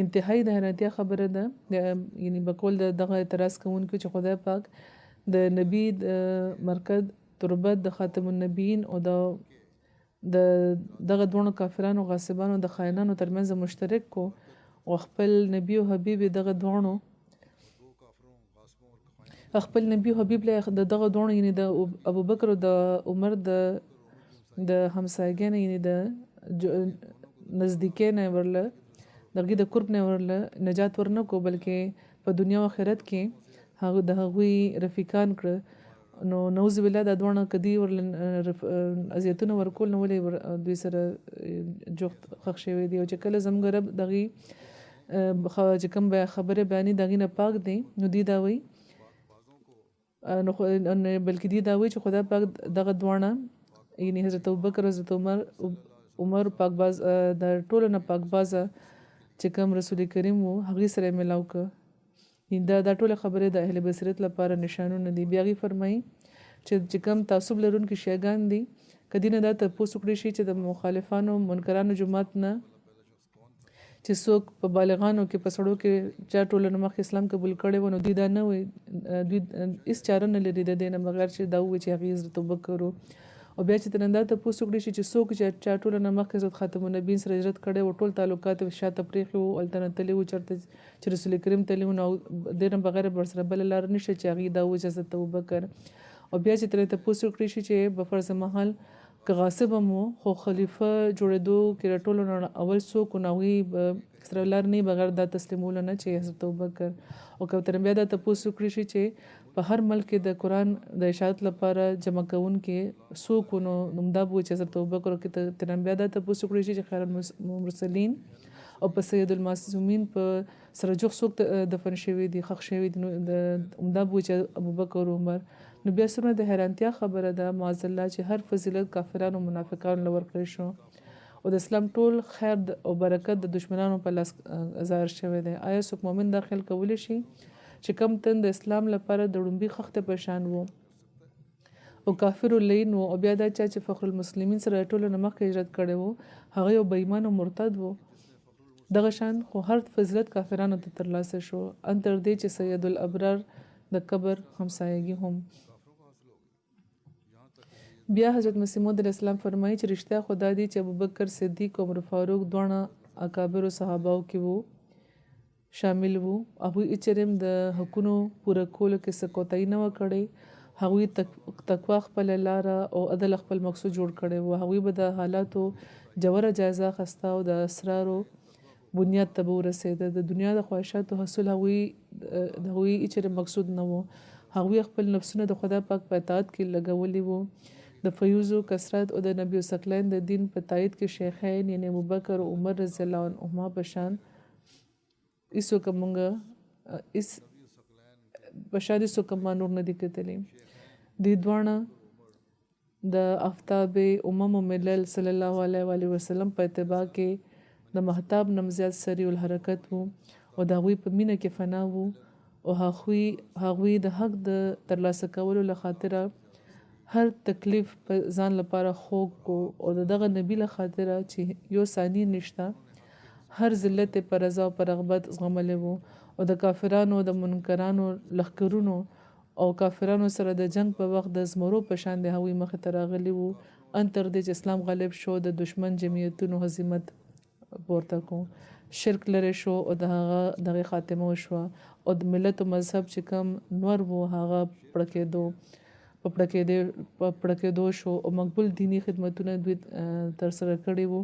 B: انتهایی د حیرانتیا خبره ده یعنی بقول دغه اعتراض کوونکو چې خدای پاک د نبی د مرکز تربت د خاتم النبیین او دغه دوه کافرانو غاصبانو د خاینانو ترمنځ مشترک کو او خپل نبی او حبیب دغه دوه خپل نبی او حبیب له دغه دوه یعنی د ابوبکر او د عمر د همسایګان یعنی د نزدیکۍ نه ورله دغه د قرب نه ورله نجات ورنه کو بلکې په دنیا او آخرت کې هغه د هغوی رفیقان کړ. نو نعوذ بالله د دوه کدی ورل اذیتونه ورکول نو ولې دوی سره جوخت ښخ شوی دی او چې کله زموږ رب دغه چې کوم خبره بیانې دغې نه پاک دی نو دی دا وایي نو بلکې دی دا وایي چې خدای پاک دغه دواړه یعنی حضرت ابوبکر حضرت عمر پاکباز د ټولو نه پاکبازه چې کوم رسول کریم وو هغې سره یې میلاو کړه. دا ټوله خبرې د اهل بصیرت لپاره نشانونه دي. بیا هغې فرمایي چې کوم تعصب لرونکي شیعګان دي که دې نه دا تپوس وکړی شي چې د مخالفانو منکرانو جماعت نه چې څوک په بالغانو کې په سړو کې چا ټولنه مخکې اسلام قبول کړی و نو دوی دا نه وایي دوی هېڅ چاره نه لري د دې نه بغیر چې دا ووایي چې هغې حضرت ابوبکر او بیا چې ترنده ته پوسو کړی شي چې څوک چې چا ټول نه مخکې حضرت خاتم النبیین سره هجرت کړي او ټول تعلقات شاته پرېښي وو هلته تللي وو چېرته چې رسول کریم تللي وو نو دې نه بغیر ورسره بله لاره نشته چې هغې دا ووایي چې حضرت ابوبکر او بیا چې ترې تپوس وکړی شي چې په فرض محل که غاصب هم و خو خلیفه جوړېدو کې د ټولو نه اول څوک و نو هغوی به سره لار نه بغیر دا تسلیمولو نه چې حضرت ابوبکر او که ترې بیا دا تپوس وکړی شي چې په هر ملک کې د قرآن د اشاعت لپاره جمع کوونکې څوک و نو همدا به وي چې حضرت ابوبکر او که ترې بیا دا تپوس وکړی شي چې خیر المرسلین او په سید المعصومین په سره جوخ څوک دفن شوي دي ښخ شوي دي نو همدا به وي چې ابوبکر او عمر نو بیا سره د حیرانتیا خبره ده معاذ الله چې هر فضیلت کافرانو منافقانو له ورکړی شو او د اسلام ټول خیر او برکت د دشمنانو په لاس ظاهر شوی دی آیا څوک مؤمن دا خیال کولی شي چې کم تن د اسلام لپاره د ړومبي خښته په شان وو او کافرو لین وو او بیا دا چا چې فخر المسلمین سره ټولو نه مخکې هجرت کړی وو هغه یو بېایمان او مرتد وو دغه شان خو هر فضیلت کافرانو ته ترلاسه شو ان تر دې چې سید الابرار د قبر همسایګي هم بیا حضرت مسیح موعود علیه السلام فرمایي چې رښتیا خدا دی چې ابوبکر صدیق او عمر فاروق دواړه اکابرو صحاباو کې وو شامل وو هغوی اچرم د حقونو پوره کولو کې څه کوتاهي نه وه کړې هغوی تقوا خپله لاره او عدل خپل مقصود جوړ کړی وو هغوی به د حالاتو جوره جایزه اخیسته او د اسرارو بنیاد ته به ورسېده د دنیا د خواهشاتو حاصل هغوی اچرم مقصود نه وو هغوی خپل نفسونه د خدا پاک په اطاعت کې لګولي وو د فیوزو کثرت او د نبی ثقلین د دین په تایید کې شیخین یعنی ابوبکر او عمر رضی الله عنهما په شان ایسو کومګه اس بشادي سو کما نور ندی کتلی دی دواړه د آفتاب امم ملل صلی الله علیه وسلم په اتباع کې د محتاب نمزیات سریع الحرکت وو او د هغوی په مینه کې فنا وو او هغوی د حق د ترلاسه کولو له خاطره هر تکلیف په ځان لپاره خوږ کو او دغه نبی له خاطره چې یو ثانیه نشته هر ذلت پر رضا او پر رغبت زغملی وو او د کافرانو د منکرانو لښکرونو او کافرانو سره د جنگ په وخت د زمرو په شان د هغوی مخې ته راغلي وو ان تر دې چې اسلام غالب شو د دشمن جمعیتونو هزیمت پورته کو شرک لري شو او دغه خاتمه وشوه او د ملت او مذهب چې کم نور وو هغه پړکېدو شو او مقبول دینی خدمتونه دوی ترسره کړي وو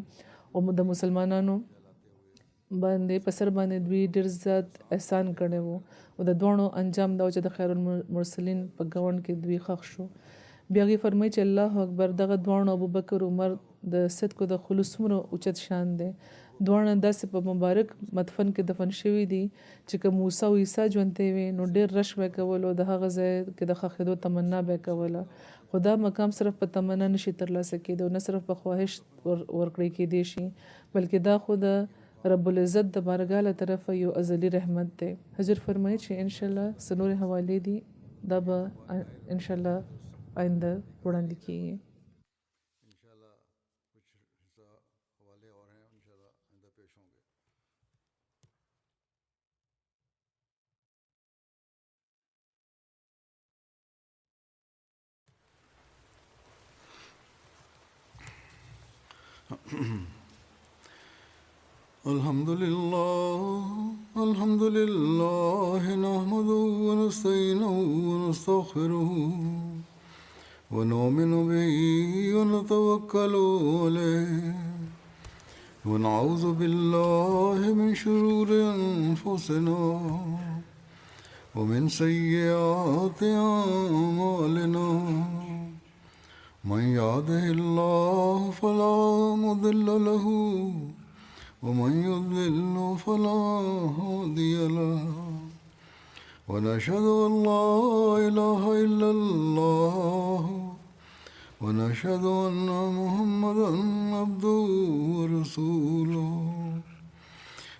B: او د مسلمانانو باندې په سر باندې دوی ډېر زیات احسان کړی وو او د دواړو انجام دا چې د خیر المرسلین په ګاونډ کې دوی ښخ شو بیا هغې فرمایي چې الله اکبر دغه دواړو ابوبکر عمر د صدقو د خلوص څومره اوچت شان دی دواړه داسې په مبارک مدفن کې دفن شوي دي چې که موسی او عیسی ژوندی وي نو ډېر رش به کول او د هغه ځای کې د ښخېدو تمنا به کوله خو دا مقام صرف په تمنا نشي ترلاسه کېدی او نه صرف په خواهش ورکړی کېدی شي بلکې دا خو د رب العزت د بارګاه له طرفه یو ازلي رحمت دی حضور فرمایي چې انشاءالله څه نورې حوالې دي دا به انشاءالله آینده وړاندې کېږي
A: الحمد لله نحمده ونستعينه ونستغفره ونؤمن به ونتوكل عليه ونعوذ بالله من شرور أنفسنا ومن سيئات أعمالنا من يهده الله فلا مضل له ومن يضلل فلا هادي له ونشهد أن لا إله إلا الله ونشهد أن محمدا عبده ورسوله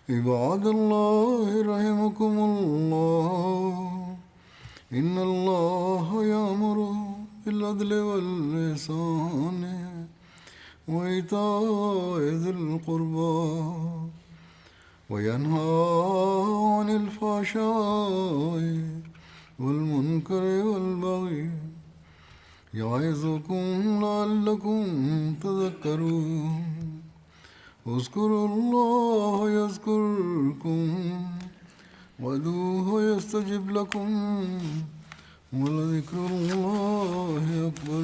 A: عباد الله رحمكم الله إن الله يأمر بالعدل والإحسان وإيتاء ذي القربى وينهى عن الفحشاء والمنكر والبغي يعظكم لعلكم تذكرون اذكروا الله يذكركم وادعوه يستجب لكم ولذكر الله أكبر